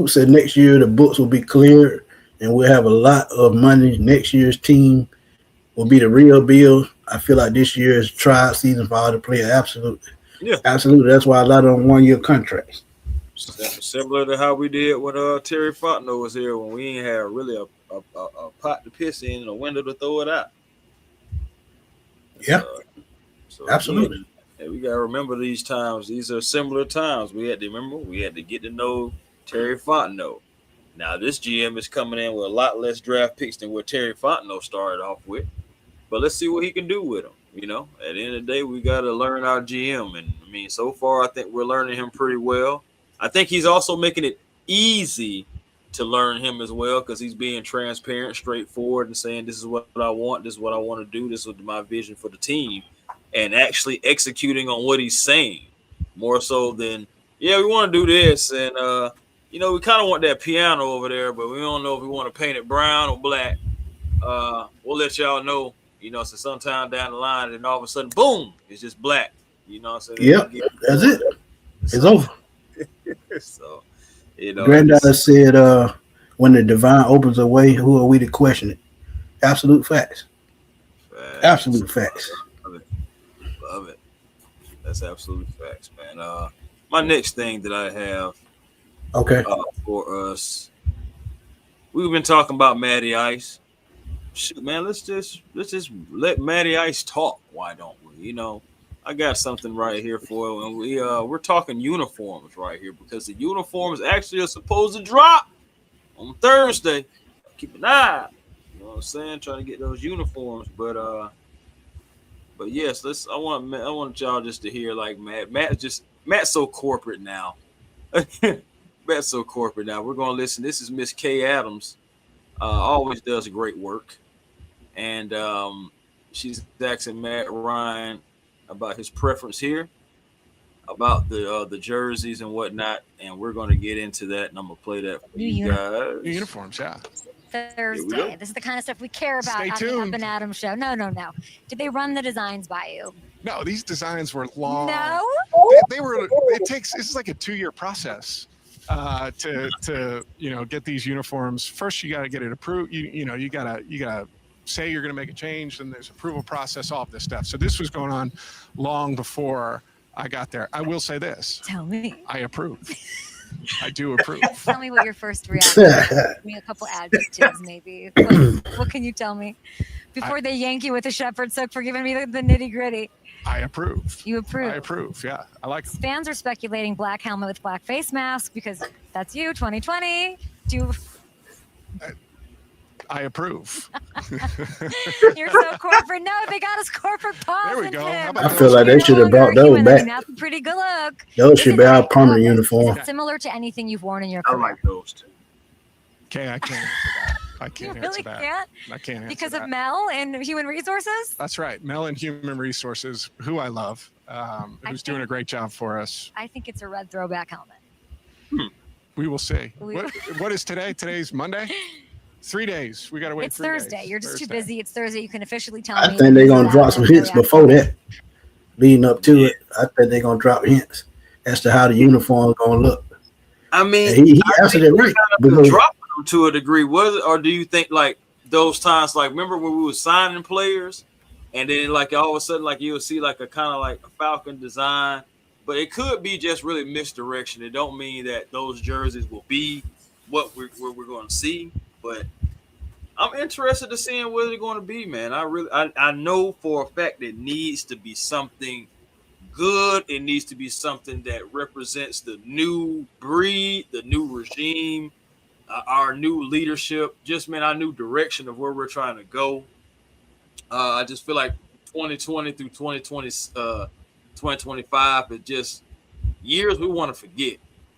said next year the books will be cleared and we'll have a lot of money. Next year's team will be the real bill. I feel like this year is trial season for all the players. Absolutely. Yeah. Absolutely. That's why a lot of them 1-year contracts. Similar to how we did when Terry Fontenot was here, when we ain't had really a pot to piss in and a window to throw it out. Yeah. So absolutely. Yeah, we got to remember these times. These are similar times. We had to get to know Terry Fontenot. Now, this GM is coming in with a lot less draft picks than what Terry Fontenot started off with. But let's see what he can do with them. You know, at the end of the day, we got to learn our GM. And, I mean, so far, I think we're learning him pretty well. I think he's also making it easy to learn him as well because he's being transparent, straightforward, and saying this is what I want, this is what I want to do, this is my vision for the team, and actually executing on what he's saying more so than, yeah, we want to do this, and, you know, we kind of want that piano over there, but we don't know if we want to paint it brown or black. We'll let y'all know, you know, so sometime down the line, and all of a sudden, boom, it's just black. You know what I'm saying? Yep, that's it. It's over. So, you know, Granddaughter said, when the divine opens a way, who are we to question it? Absolute facts. Absolute facts. Love it. That's absolute facts, man. My next thing that I have for us, we've been talking about Matty Ice. Shoot, man, let's just let Matty Ice talk. Why don't we? You know, I got something right here for you, and we're talking uniforms right here because the uniforms actually are supposed to drop on Thursday. Keep an eye out. You know what I'm saying? Trying to get those uniforms, but yes, I want y'all just to hear like Matt's so corporate now. Matt's so corporate now. We're gonna listen. This is Miss Kay Adams. Always does great work, and she's asking Matt Ryan about his preference here, about the jerseys and whatnot, and we're going to get into that, and I'm going to play that for you guys. New uniforms, yeah. Thursday. This is the kind of stuff we care about on the Up and Adam show. No. Did they run the designs by you? No, these designs were long. No? They were. This is like a 2-year process to get these uniforms. First, you got to get it approved. You gotta say you're going to make a change, and there's approval process, all of this stuff. So this was going on long before I got there. I will say this. Tell me. I approve. I do approve. Tell me what your first reaction is. Give me a couple adjectives, maybe. What can you tell me? Before they yank you with a shepherd's hook for giving me the nitty gritty. I approve. You approve? I approve, yeah. I like it. Fans are speculating black helmet with black face mask because that's you, 2020. I approve. You're so corporate. No, they got us corporate There we positive. go. How about I feel like they should have brought those back. That's a pretty good look. Those should be our permanent Is uniform. it similar to anything you've worn in your I career? like those too. Okay, I can't answer that. I You can't really answer that. can't? I can't answer Because that. of Mel and Human Resources? That's right. Mel and Human Resources, who I love, who's doing a great job for us. I think it's a red throwback helmet. We will see. We- What is today? Today's Monday? 3 days. We got to wait It's 3 days. Thursday. You're just too busy. It's Thursday. You can officially tell I me. think they're gonna drop some hints Yeah. before that, leading up to it. I think they're gonna drop hints as to how the uniform is gonna look. I mean, And he answered it right. Because dropping them to a degree, was it, or do you think like those times, like remember when we were signing players, and then like all of a sudden, like you'll see like a kind of like a Falcon design, but it could be just really misdirection. It don't mean that those jerseys will be what we're going to see, but I'm interested to seeing what they're going to be, man. I know for a fact it needs to be something good. It needs to be something that represents the new breed, the new regime, our new leadership, just man, our new direction of where we're trying to go. I just feel like 2020 through 2025 is just years we want to forget.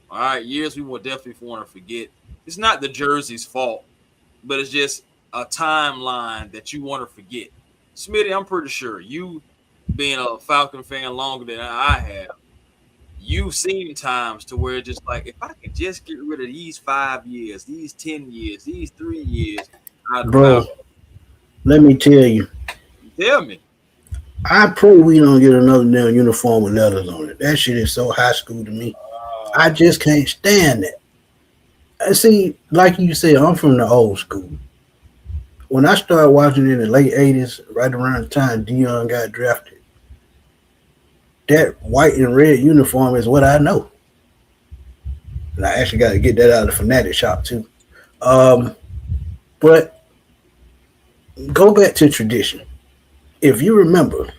All right, years we will definitely want to forget. It's not the jersey's fault, but it's just a timeline that you want to forget. Smitty, I'm pretty sure you, being a Falcon fan longer than I have, you've seen times to where just like, if I could just get rid of these 5 years, these 10 years, these 3 years, bro, let me tell you. Tell me. I pray we don't get another damn uniform with letters on it. That shit is so high school to me. I just can't stand it. I see, like you said, I'm from the old school. When I started watching in the late 80s, right around the time Dion got drafted, that white and red uniform is what I know. And I actually got to get that out of the Fanatic shop too. But go back to tradition. If you remember,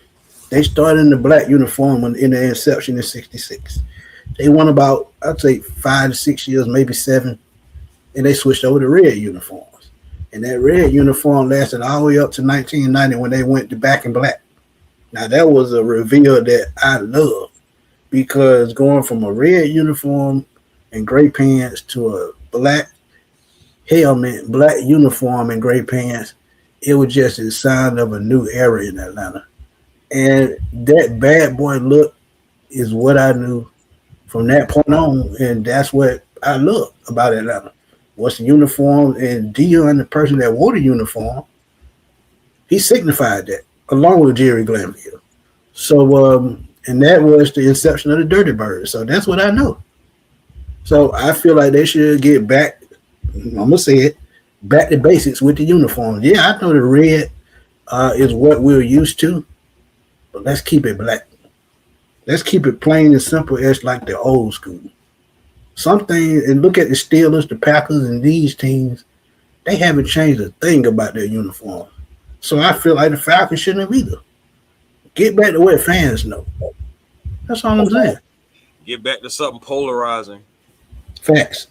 they started in the black uniform in the inception in '66. They won about, I'd say, 5 to 6 years, maybe 7, and they switched over to red uniforms. And that red uniform lasted all the way up to 1990 when they went to back in black. Now, that was a reveal that I love, because going from a red uniform and gray pants to a black helmet, black uniform and gray pants, it was just a sign of a new era in Atlanta. And that bad boy look is what I knew from that point on, and that's what I love about Atlanta. Was the uniform, and Dion, the person that wore the uniform, he signified that, along with Jerry Glanville. So, and that was the inception of the Dirty Birds. So that's what I know. So I feel like they should get back, I'm going to say it, back to basics with the uniform. Yeah, I know the red is what we're used to, but let's keep it black. Let's keep it plain and simple as like the old school. Something, and look at the Steelers, the Packers, and these teams, they haven't changed a thing about their uniform. So I feel like the Falcons shouldn't have either. Get back to what fans know. That's all I'm saying. Get back to something polarizing. Facts.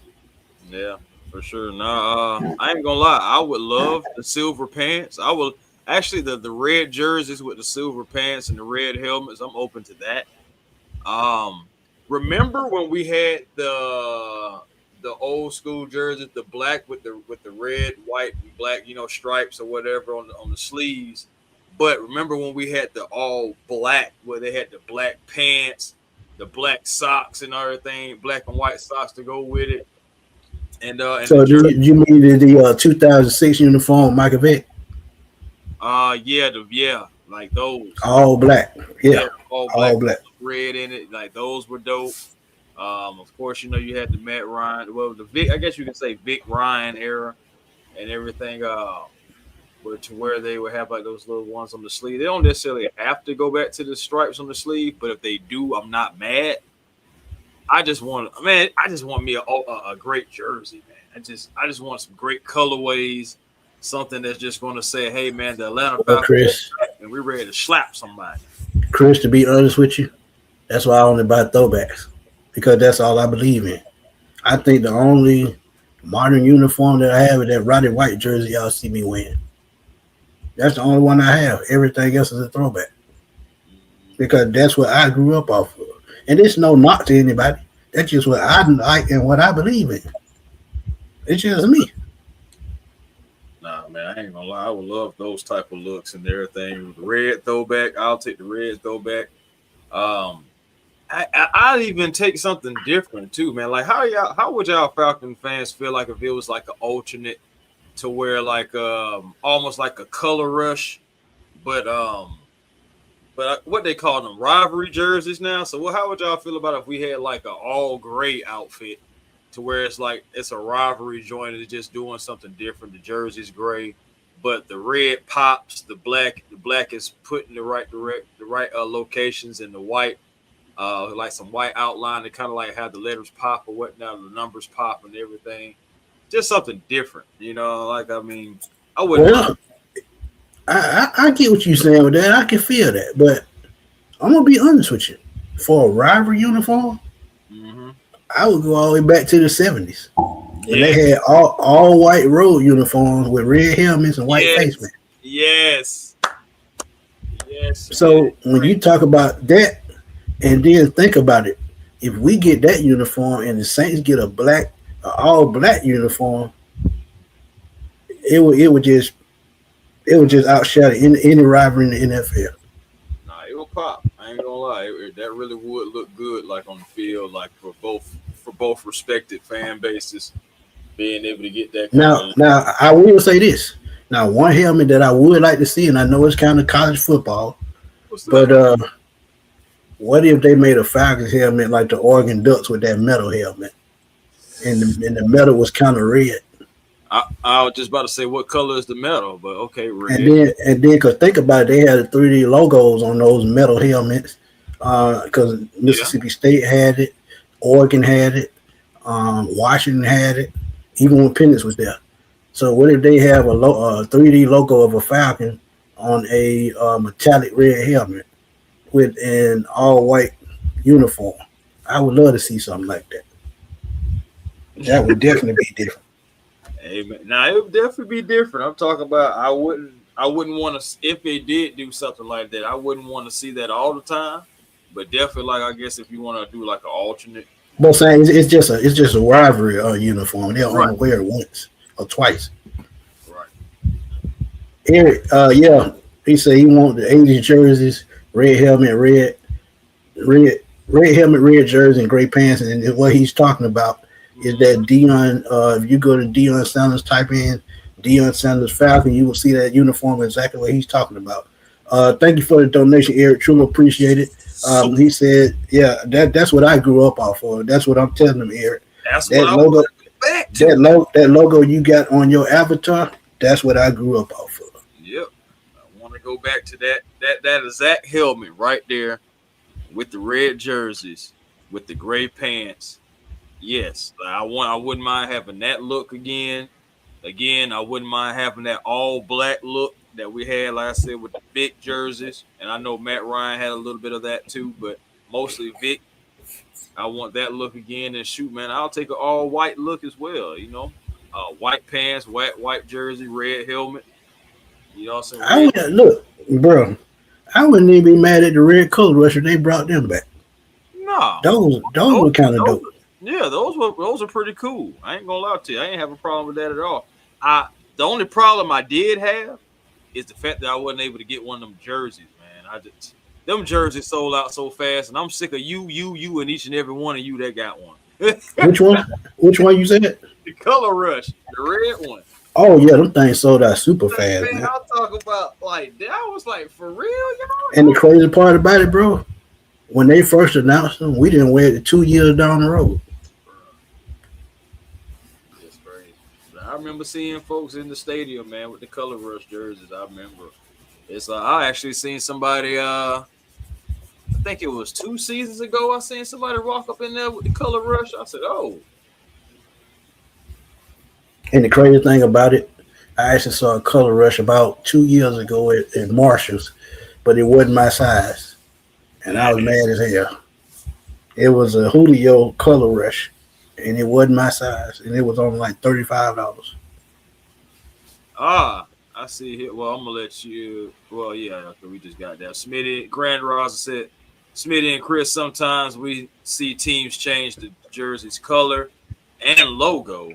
Yeah, for sure. Nah, I ain't gonna lie. I would love the silver pants. I will actually the red jerseys with the silver pants and the red helmets. I'm open to that. Remember when we had the old school jerseys, the black with the red, white, and black, stripes or whatever on the sleeves. But remember when we had the all black, where they had the black pants, the black socks and everything, black and white socks to go with it. And so you mean the 2006 uniform, Michael Vick? Yeah, like those. All black. Yeah, all black. Red in it, like those were dope. Of course, you had the Matt Ryan, well, the Vic, I guess you could say Vic Ryan era and everything. Where they would have like those little ones on the sleeve. They don't necessarily have to go back to the stripes on the sleeve, but if they do, I'm not mad. I just want me a great jersey, man. I just want some great colorways, something that's just going to say, hey, man, the Atlanta Falcons, and we're ready to slap somebody. Chris, to be honest with you, that's why I only buy throwbacks, because that's all I believe in. I think the only modern uniform that I have is that Roddy White jersey y'all see me wearing. That's the only one I have. Everything else is a throwback. Because that's what I grew up off of. And it's no knock to anybody. That's just what I like and what I believe in. It's just me. Nah, man, I ain't gonna lie. I would love those type of looks and everything. The red throwback, I'll take the red throwback. I'd even take something different too, man. Like how would y'all Falcon fans feel like if it was like an alternate to where like almost like a color rush, but what they call them rivalry jerseys now. So how would y'all feel about if we had like an all gray outfit to where it's like it's a rivalry joint, it's just doing something different. The jersey's gray, but the red pops, the black is put in the right locations, and the white, like some white outline to kind of like have the letters pop or whatnot, the numbers pop and everything. Just something different, you know. Like I mean, I wouldn't. Well, I get what you're saying with that. I can feel that, but I'm gonna be honest with you. For a rivalry uniform, I would go all the way back to the 70s. And they had all white road uniforms with red helmets and white face masks. Yes. So when you talk about that, and then think about it, if we get that uniform and the Saints get a all black uniform, it would just outshadow any rivalry in the NFL. Nah, it will pop. I ain't gonna lie. That really would look good, like on the field, like for both respected fan bases, being able to get that. Now, I will say this. Now, one helmet that I would like to see, and I know it's kind of college football, but what if they made a Falcons helmet like the Oregon Ducks with that metal helmet, and the metal was kind of red? I was just about to say what color is the metal, but okay, red. And then, because think about it, they had the 3D logos on those metal helmets. Because Mississippi State had it, Oregon had it, Washington had it, even when Penix was there. So what if they have a 3D logo of a Falcon on a metallic red helmet with an all white uniform? I would love to see something like that. That would definitely be different. Hey, man. Now it would definitely be different. I'm talking about I wouldn't want to, if they did do something like that, I wouldn't want to see that all the time. But definitely, like I guess if you want to do like an alternate. But saying it's just a rivalry uniform. They'll only wear it once or twice. Right. Eric, he said he want the 80s jerseys, red helmet, red helmet, red jersey, and gray pants. And what he's talking about is that Deion. If you go to Deion Sanders, type in Deion Sanders Falcon, you will see that uniform exactly what he's talking about. Thank you for the donation, Eric. Truly appreciate it. He said, that's what I grew up off of. That's what I'm telling him, Eric. That's that what logo, I back to. That logo you got on your avatar, that's what I grew up off of. Yep. I want to go back to that exact helmet right there with the red jerseys, with the gray pants. Yes, I wouldn't mind having that look again. Again, I wouldn't mind having that all black look that we had, like I said, with the Vic jerseys. And I know Matt Ryan had a little bit of that too, but mostly Vic. I want that look again. And shoot, man, I'll take an all white look as well, you know. White pants, white jersey, red helmet. You know what I'm saying? Look, bro, I wouldn't even be mad at the red color rush if they brought them back. No. Those were kind of dope. Yeah, those are pretty cool. I ain't gonna lie to you. I ain't have a problem with that at all. The only problem I did have is the fact that I wasn't able to get one of them jerseys, man. Them jerseys sold out so fast, and I'm sick of you, and each and every one of you that got one. Which one? Which one you said? The Color Rush, the red one. Oh yeah, them things sold out super fast, man. I'll talk about like that. I was like, for real, y'all? And the crazy part about it, bro, when they first announced them, we didn't wear it 2 years down the road. It's crazy. I remember seeing folks in the stadium, man, with the Color Rush jerseys. I remember. It's I actually seen somebody. I think it was 2 seasons ago. I seen somebody rock up in there with the Color Rush. I said, "Oh." And the crazy thing about it, I actually saw a Color Rush about 2 years ago at Marshall's, but it wasn't my size, and I was mad as hell. It was a Julio Color Rush, and it wasn't my size, and it was only like $35. Ah, I see here. Well, I'm gonna let you. Well, yeah, okay, we just got that. Smitty, Grand Rosa said, Smitty and Chris. Sometimes we see teams change the jersey's color and logo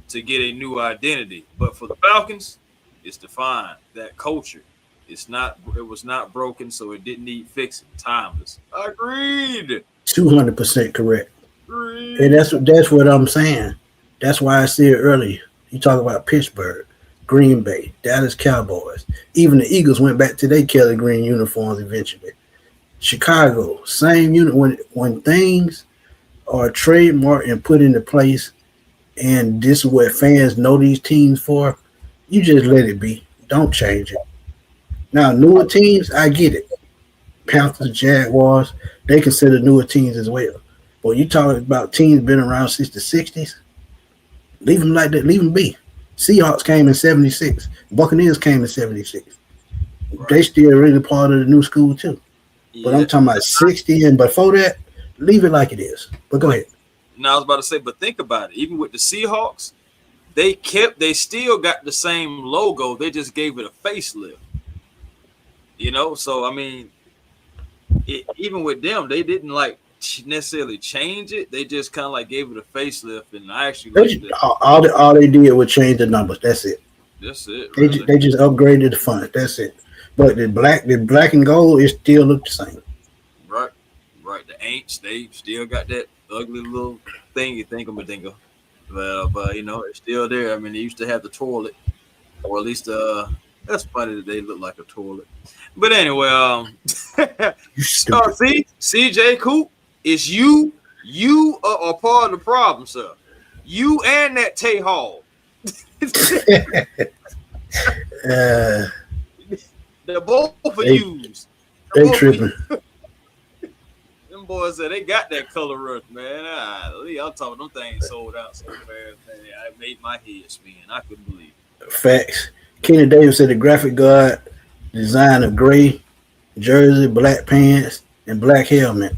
to get a new identity, but for the Falcons, it's defined that culture. It's not. It was not broken, so it didn't need fixing. Timeless. Agreed. 200% correct. And Agreed. that's what I'm saying. That's why I said earlier. You talk about Pittsburgh, Green Bay, Dallas Cowboys. Even the Eagles went back to their Kelly Green uniforms eventually. Chicago, same unit. When things are trademarked and put into place, and this is what fans know these teams for, you just let it be. Don't change it. Now, newer teams, I get it. Panthers, Jaguars, they consider newer teams as well. But you talking about teams been around since the 60s, leave them like that. Leave them be. Seahawks came in 76. Buccaneers came in 76. Right. They still really part of the new school too. But Yeah. I'm talking about 60 and before that, leave it like it is. But go ahead. Now I was about to say, but think about it. Even with the Seahawks, they still got the same logo. They just gave it a facelift. So I mean, even with them, they didn't like necessarily change it. They just kind of like gave it a facelift, and I actually They like just, that. all they did was change the numbers. That's it. That's it. They Really. just, they just upgraded the font. That's it. But the black and gold, it still look the same. Right. The Aints, they still got that ugly little thing you think of a dingo. But it's still there. I mean, they used to have the toilet, or at least that's funny that they look like a toilet. But anyway, You so stupid. see, CJ Coop, it's you. You are part of the problem, sir. You and that Tay Hall. uh, The both of They- yous. they Both of tripping. Them boys said they got that color rush, man. I'm talking them things sold out so fast, man. I made my head spin. I couldn't believe it. Facts. Kenny Davis said the graphic guard design of gray jersey, black pants, and black helmet.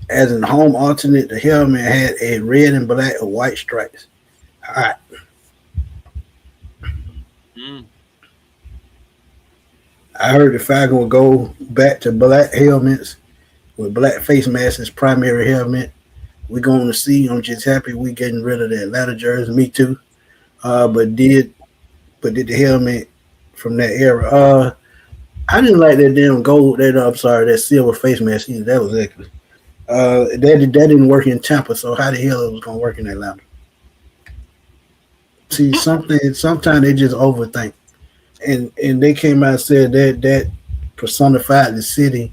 As in home alternate, the helmet had a red and black or white stripes. All right. Mm. I heard the Falcon will go back to black helmets with black face masks as primary helmet. We're going to see. I'm just happy we getting rid of the Atlanta jersey. Me too. But did the helmet from that era? I didn't like that damn gold. That silver face mask either. That was ugly. That didn't work in Tampa. So how the hell it was gonna work in Atlanta? See, sometimes they just overthink. And they came out and said that personified the city,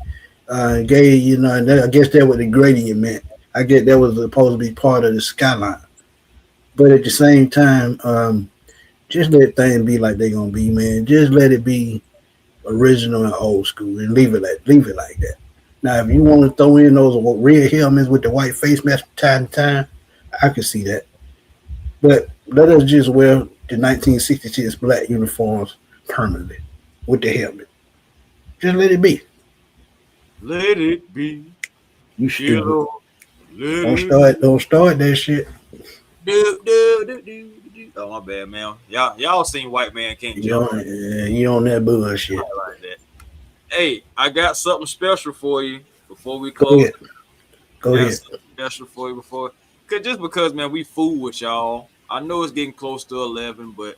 gave and I guess that what the gradient meant. I guess that was supposed to be part of the skyline, but at the same time, just let things be like they're gonna be, man. Just let it be original and old school, and leave it like that. Now, if you want to throw in those red helmets with the white face mask from time to time, I can see that. But let us just wear the 1966 black uniforms permanently with the helmet. Just let it be. Let it be. You stupid. Let Don't start that shit. Oh, my bad, man. Y'all seen White Man Can't You Jump. on that bullshit. I like that. Hey, I got something special for you before we Go close. ahead. Go ahead. Something special for you because man, we fool with y'all. I know it's getting close to 11, but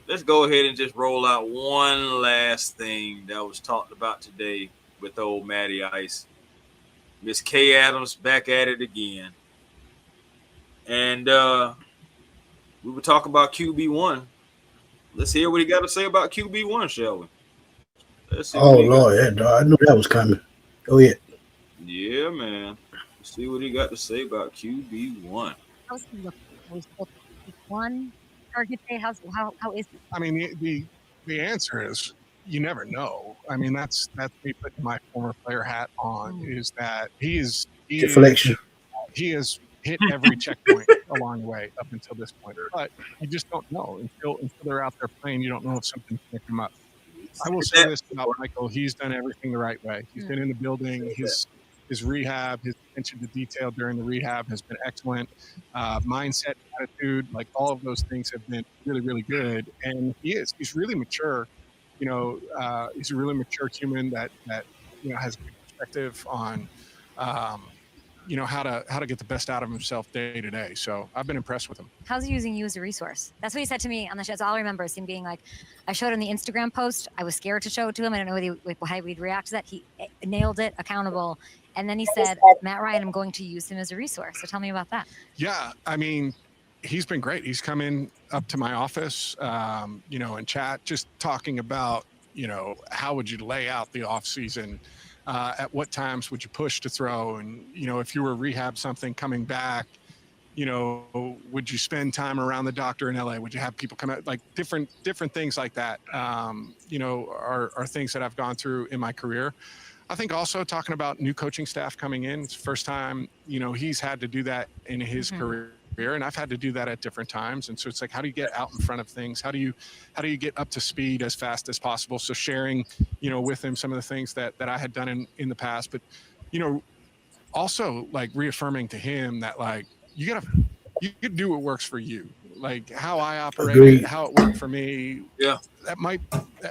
let's go ahead and just roll out one last thing that was talked about today with old Matty Ice. Miss Kay Adams back at it again. And we were talking about QB1. Let's hear what he got to say about QB1, shall we? Let's see. Oh Lord, I knew that was coming. Go ahead. Yeah, man. Let's see what he got to say about QB1. How's he looking? One target day. How is it? I mean, the answer is you never know. I mean, that's me putting my former player hat on. Is that he Deflection. he has hit every checkpoint along the way up until this point, but you just don't know until they're out there playing. You don't know if something's going to come up. I will say this about Michael: he's done everything the right way. He's been in the building. His rehab, his attention to detail during the rehab has been excellent. Mindset, attitude, like all of those things have been really, really good. And he's really mature. He's a really mature human that has a good perspective on, how to get the best out of himself day to day. So I've been impressed with him. How's he using you as a resource? That's what he said to me on the show. That's all I remember is him being like, I showed him the Instagram post. I was scared to show it to him. I don't know how we'd react to that. He nailed it, accountable. And then he said, Matt Ryan, I'm going to use him as a resource. So tell me about that. Yeah, I mean, he's been great. He's come in up to my office, and chat, just talking about, how would you lay out the off season? At what times would you push to throw? And, if you were rehab something coming back, would you spend time around the doctor in LA? Would you have people come out? Like different things like that, are things that I've gone through in my career. I think also talking about new coaching staff coming in. It's the first time, he's had to do that in his career. And I've had to do that at different times. And so it's like, how do you get out in front of things? How do you get up to speed as fast as possible? So sharing, with him some of the things that I had done in the past, but, also like reaffirming to him that like, you can do what works for you. Like how I operated, how it worked for me. Yeah.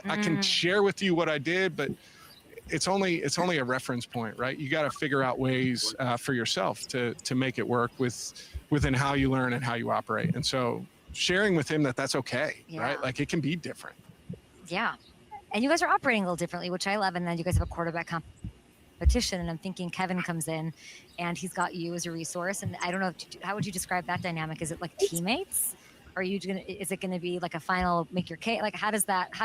I can share with you what I did, but it's only a reference point, right? You got to figure out ways for yourself to make it work within how you learn and how you operate. And so sharing with him that's okay, right? Like it can be different. Yeah. And you guys are operating a little differently, which I love. And then you guys have a quarterback competition. And I'm thinking Kevin comes in and he's got you as a resource. And I don't know, how would you describe that dynamic? Is it like teammates? Or is it going to be like a final make your case? Like how do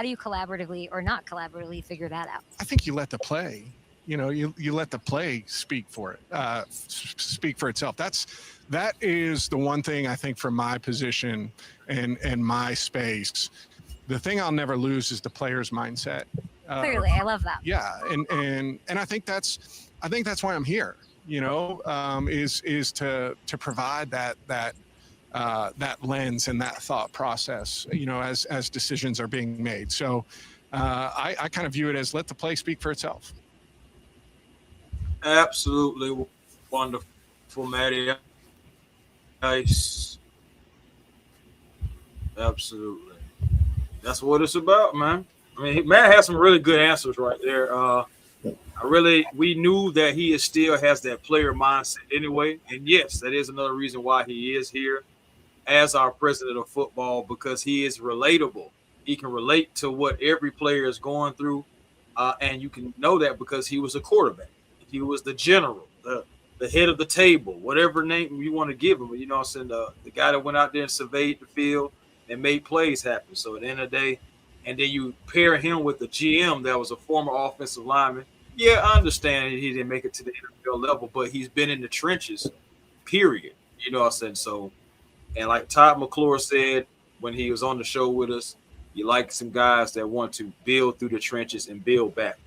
you collaboratively or not collaboratively figure that out? I think you let the play, you let the play speak for itself. That is the one thing I think from my position and my space, the thing I'll never lose is the player's mindset. Clearly, I love that. Yeah. And I think that's why I'm here, is to provide that lens and that thought process, as decisions are being made. So I kind of view it as let the play speak for itself. Absolutely wonderful, Matty. Nice. Absolutely. That's what it's about, man. I mean, Matt has some really good answers right there. We knew that he still has that player mindset anyway. And yes, that is another reason why he is here as our president of football, because he is relatable. He can relate to what every player is going through. And you can know that because he was a quarterback. He was the general, the head of the table, whatever name you want to give him. You know what I'm saying? The guy that went out there and surveyed the field and made plays happen. So at the end of the day, and then you pair him with the GM that was a former offensive lineman. Yeah, I understand he didn't make it to the NFL level, but he's been in the trenches, period. You know what I'm saying? So, and like Todd McClure said when he was on the show with us, you like some guys that want to build through the trenches and build back.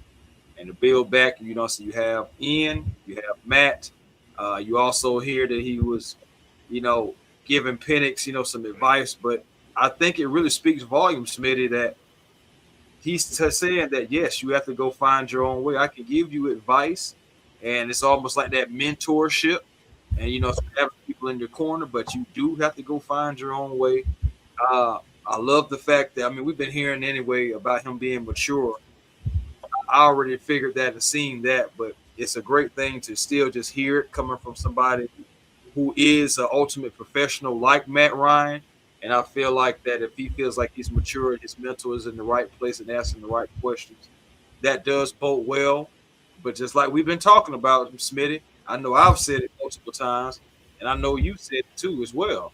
And to build back, so you have Ian, you have Matt. You also hear that he was, giving Penix, some advice. But I think it really speaks volumes, Smitty, that he's saying that, yes, you have to go find your own way. I can give you advice, and it's almost like that mentorship. And, having people in your corner, but you do have to go find your own way. I love the fact that, we've been hearing anyway about him being mature. I already figured that and seen that, but it's a great thing to still just hear it coming from somebody who is an ultimate professional like Matt Ryan. And I feel like that if he feels like he's mature and his mental is in the right place and asking the right questions, that does bode well. But just like we've been talking about, Smitty, I know I've said it multiple times, and I know you said it too as well.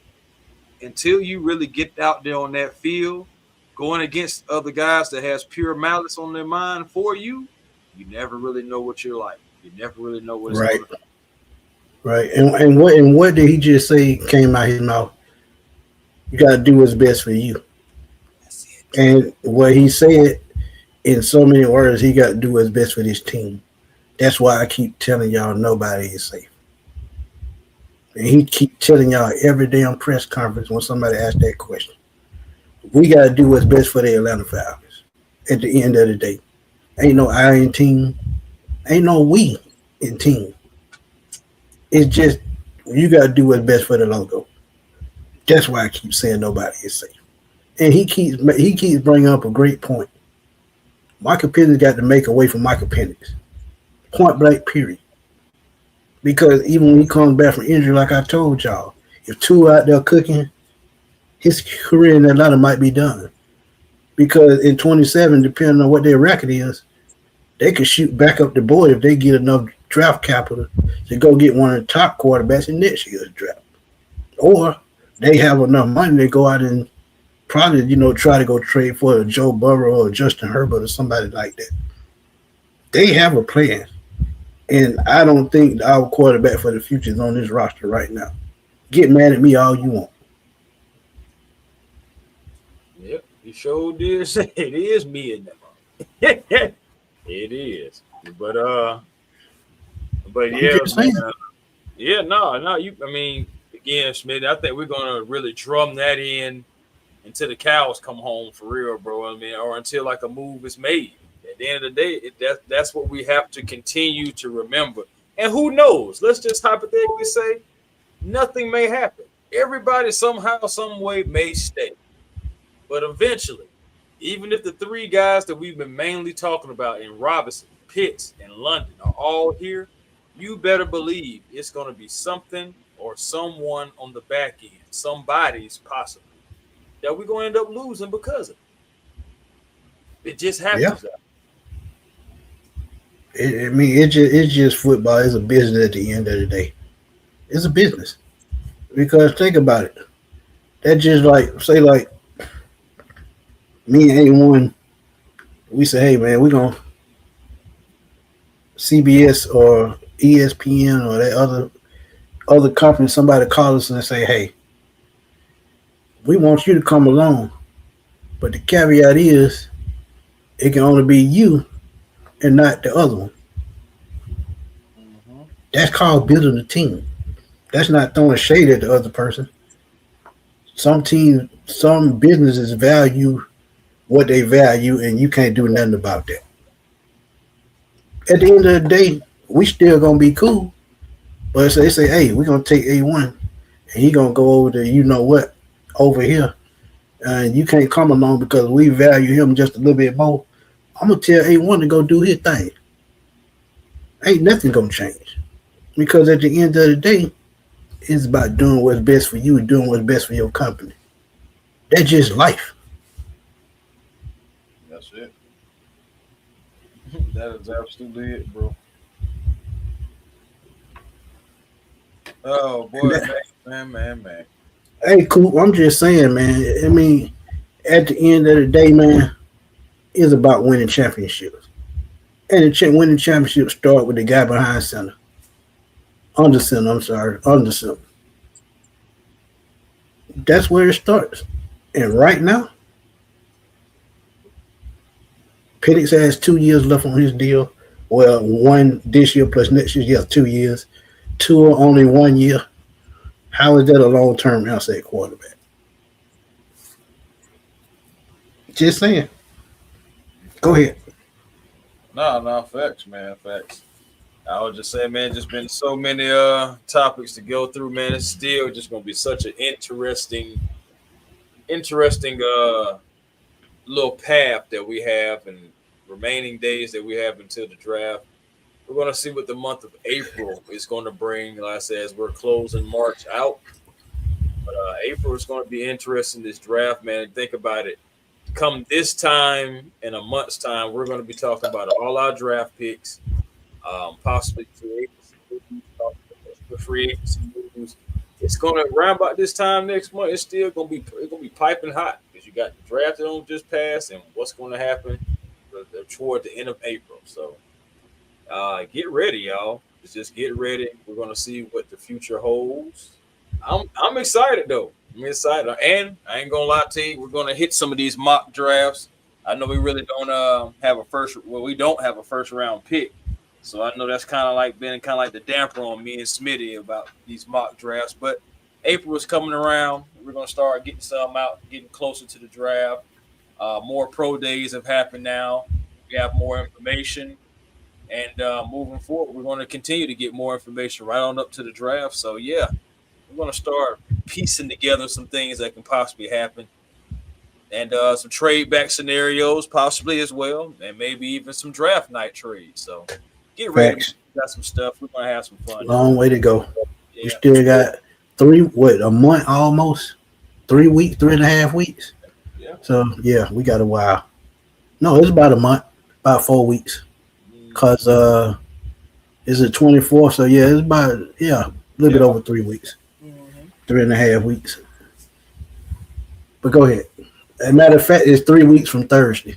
Until you really get out there on that field, going against other guys that has pure malice on their mind for you, you never really know what you're like. You never really know what it's right. Going to be. Right. And what did he just say came out his mouth? You got to do what's best for you. That's it. And what he said in so many words, he got to do what's best for this team. That's why I keep telling y'all nobody is safe. And he keep telling y'all every damn press conference when somebody asks that question. We got to do what's best for the Atlanta Falcons at the end of the day. Ain't no I in team. Ain't no we in team. It's just you got to do what's best for the logo. That's why I keep saying nobody is safe. And he keeps bringing up a great point. Michael Penix got to make a way for Michael Penix. Point blank, period. Because even when he comes back from injury, like I told y'all, if two out there cooking, his career in Atlanta might be done. Because in 27, depending on what their record is, they could shoot back up the board if they get enough draft capital to go get one of the top quarterbacks in next year's draft. Or they have enough money to go out and probably, try to go trade for Joe Burrow or Justin Herbert or somebody like that. They have a plan. And I don't think our quarterback for the future is on this roster right now. Get mad at me all you want. Yep, you sure did say it is me in that. It is. But yeah, man, yeah, no, you. I mean, again, Smitty, I think we're gonna really drum that in until the cows come home for real, bro. I mean, or until like a move is made. At the end of the day, that's what we have to continue to remember. And who knows? Let's just hypothetically say nothing may happen. Everybody somehow, some way may stay. But eventually, even if the three guys that we've been mainly talking about in Robinson, Pitts, and London are all here, you better believe it's going to be something or someone on the back end, somebody's possibly, that we're going to end up losing because of it. It just happens. Yeah. It's just football. It's a business at the end of the day. It's a business. Because think about it. That just say me and A1, we say, hey man, we're gonna CBS or ESPN or that other company, somebody call us and say, hey, we want you to come along. But the caveat is it can only be you and not the other one. Mm-hmm. That's called building a team. That's not throwing shade at the other person. Some businesses value what they value, and you can't do nothing about that. At the end of the day, we still gonna be cool. But they say, hey, we're gonna take A1 and he gonna go over to over here. And you can't come along because we value him just a little bit more. I'm gonna tell A1 to go do his thing. Ain't nothing gonna change. Because at the end of the day, it's about doing what's best for you and doing what's best for your company. That's just life. That's it. That is absolutely it, bro. Oh boy, man. Hey, cool. I'm just saying, man. I mean, at the end of the day, man, it's about winning championships. And winning championships start with the guy behind center. Under center. That's where it starts. And right now, Penix has 2 years left on his deal. Well, one this year plus next year. Yeah, 2 years. Two only 1 year. How is that a long-term outside quarterback? Just saying. Go ahead. No, facts, man, facts. I was just saying, man, just been so many topics to go through, man. It's still just gonna be such an interesting little path that we have and remaining days that we have until the draft. We're gonna see what the month of April is going to bring. Like I said, as we're closing March out, but April is going to be interesting. This draft, man. Think about it. Come this time in a month's time, we're going to be talking about all our draft picks, possibly free agency moves. It's going to around about this time next month. It's still going to be piping hot because you got the draft that don't just pass and what's going to happen toward the end of April. So get ready, y'all. Just get ready. We're going to see what the future holds. I'm excited though. I'm excited, and I ain't gonna lie to you. We're gonna hit some of these mock drafts. I know we really don't have a first. Well, we don't have a first round pick, so I know that's kind of like the damper on me and Smitty about these mock drafts. But April is coming around. We're gonna start getting some out, getting closer to the draft. More pro days have happened now. We have more information, And moving forward, we're going to continue to get more information right on up to the draft. So yeah, we're going to start piecing together some things that can possibly happen, and some trade back scenarios possibly as well, and maybe even some draft night trades. So get ready. Facts. We got some stuff. We're going to have some fun. Long way to go. Yeah. We still got a month almost, 3 weeks, 3.5 weeks. Yeah. So yeah, we got a while. No, it's about a month, about 4 weeks. Cause is it 24th? So yeah, it's about a little bit over 3 weeks, 3.5 weeks. But go ahead. As a matter of fact, it's 3 weeks from Thursday.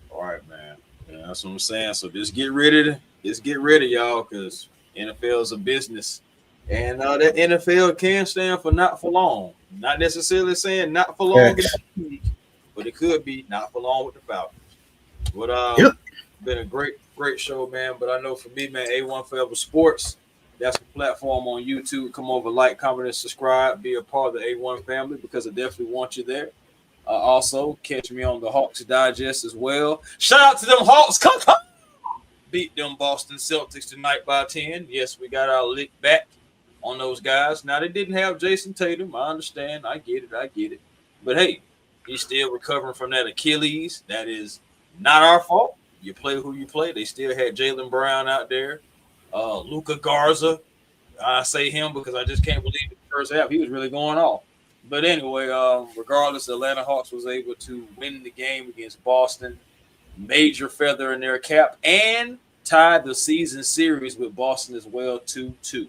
All right, man. Yeah, that's what I'm saying. So just get ready, y'all, because NFL is a business, and that NFL can stand for not for long. Not necessarily saying not for long, but it could be not for long with the Falcons. But been a great show, man. But I know for me, man, A1 Forever Sports, that's the platform on YouTube. Come over, like, comment, and subscribe. Be a part of the A1 family, because I definitely want you there. Also, catch me on the Hawks Digest as well. Shout out to them Hawks. Come. Beat them Boston Celtics tonight by 10. Yes, we got our lick back on those guys. Now, they didn't have Jason Tatum. I understand. I get it. But, hey, he's still recovering from that Achilles. That is not our fault. You play who you play. They still had Jaylen Brown out there. Luka Garza. I say him because I just can't believe the first half. He was really going off. But anyway, regardless, the Atlanta Hawks was able to win the game against Boston. Major feather in their cap, and tied the season series with Boston as well, 2-2.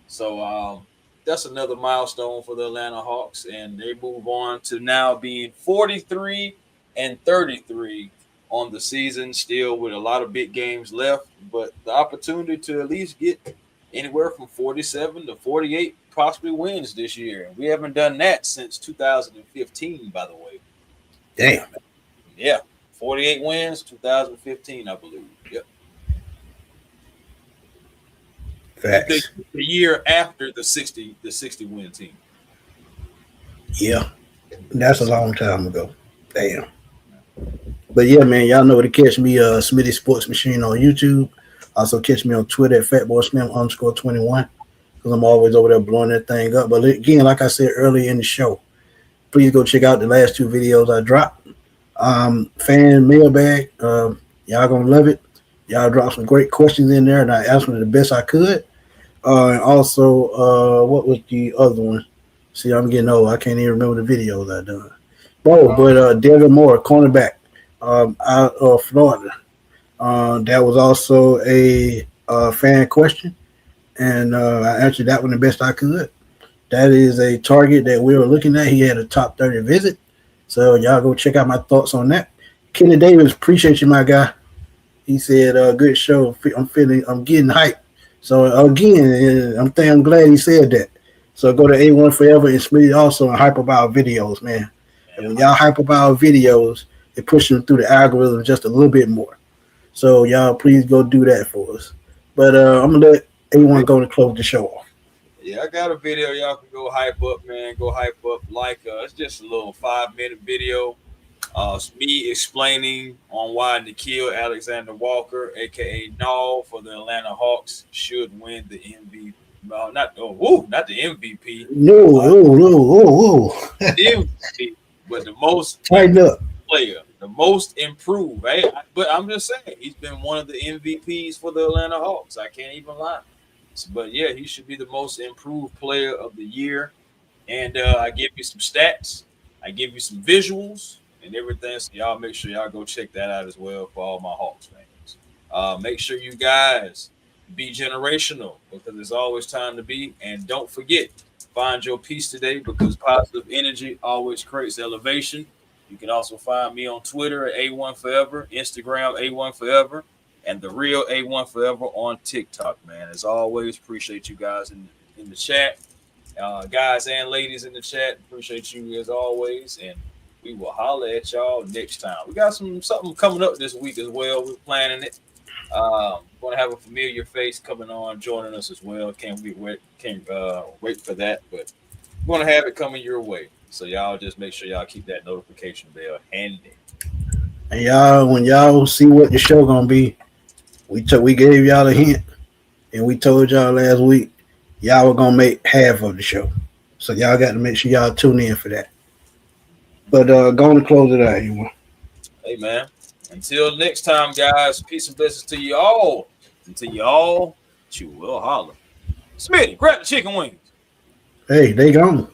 So that's another milestone for the Atlanta Hawks, and they move on to now being 43-33 on the season, still with a lot of big games left, but the opportunity to at least get anywhere from 47 to 48 possibly wins this year. We haven't done that since 2015, by the way. Damn. Yeah, 48 wins, 2015, I believe. Yep. Facts. The year after the 60 win team. Yeah, that's a long time ago. Damn. But yeah, man, y'all know where to catch me, Smitty Sports Machine on YouTube. Also catch me on Twitter at FatBoySlim_21, because I'm always over there blowing that thing up. But again, like I said earlier in the show, please go check out the last 2 videos I dropped. Fan mailbag, y'all gonna love it. Y'all dropped some great questions in there, and I answered them the best I could. And also, what was the other one? See, I'm getting old. I can't even remember the videos I done. But Devin Moore, cornerback, out of Florida. That was also a fan question, and I answered that one the best I could. That is a target that we were looking at. He had a top 30 visit, so y'all go check out my thoughts on that. Kenny Davis, appreciate you, my guy. He said, "Good show. I'm getting hyped." So again, I'm glad he said that. So go to A1 Forever and Smitty also and hype about videos, man. And when y'all hype about videos, it pushes them through the algorithm just a little bit more. So y'all please go do that for us. But I'm gonna let everyone go to close the show off. Yeah, I got a video y'all can go hype up, man. Go hype up. It's just a little 5-minute video. It's me explaining on why Nikhil Alexander-Walker, aka Null, for the Atlanta Hawks should win the MVP. Not the MVP. No. The MVP, but the most tighten up player, the most improved. Right? But I'm just saying, he's been one of the MVPs for the Atlanta Hawks. I can't even lie. But yeah, he should be the most improved player of the year. And I give you some stats, I give you some visuals and everything. So y'all make sure y'all go check that out as well for all my Hawks fans. Make sure you guys be generational, because it's always time to be. And don't forget, find your peace today, because positive energy always creates elevation. You can also find me on Twitter at A1 Forever, Instagram A1 Forever, and the real A1 Forever on TikTok, man. As always, appreciate you guys in the chat. Guys and ladies in the chat, appreciate you as always. And we will holler at y'all next time. We got something coming up this week as well. We're planning it. Going to have a familiar face coming on, joining us as well. Can't wait for that. But we're going to have it coming your way. So y'all just make sure y'all keep that notification bell handy. And y'all, when y'all see what the show gonna be, We gave y'all a hint, and we told y'all last week y'all were gonna make half of the show. So y'all got to make sure y'all tune in for that. But go on and close it out, you. Hey man. Until next time, guys. Peace and blessings to you all. Until you all, you will holler. Smitty, grab the chicken wings. Hey, they gone.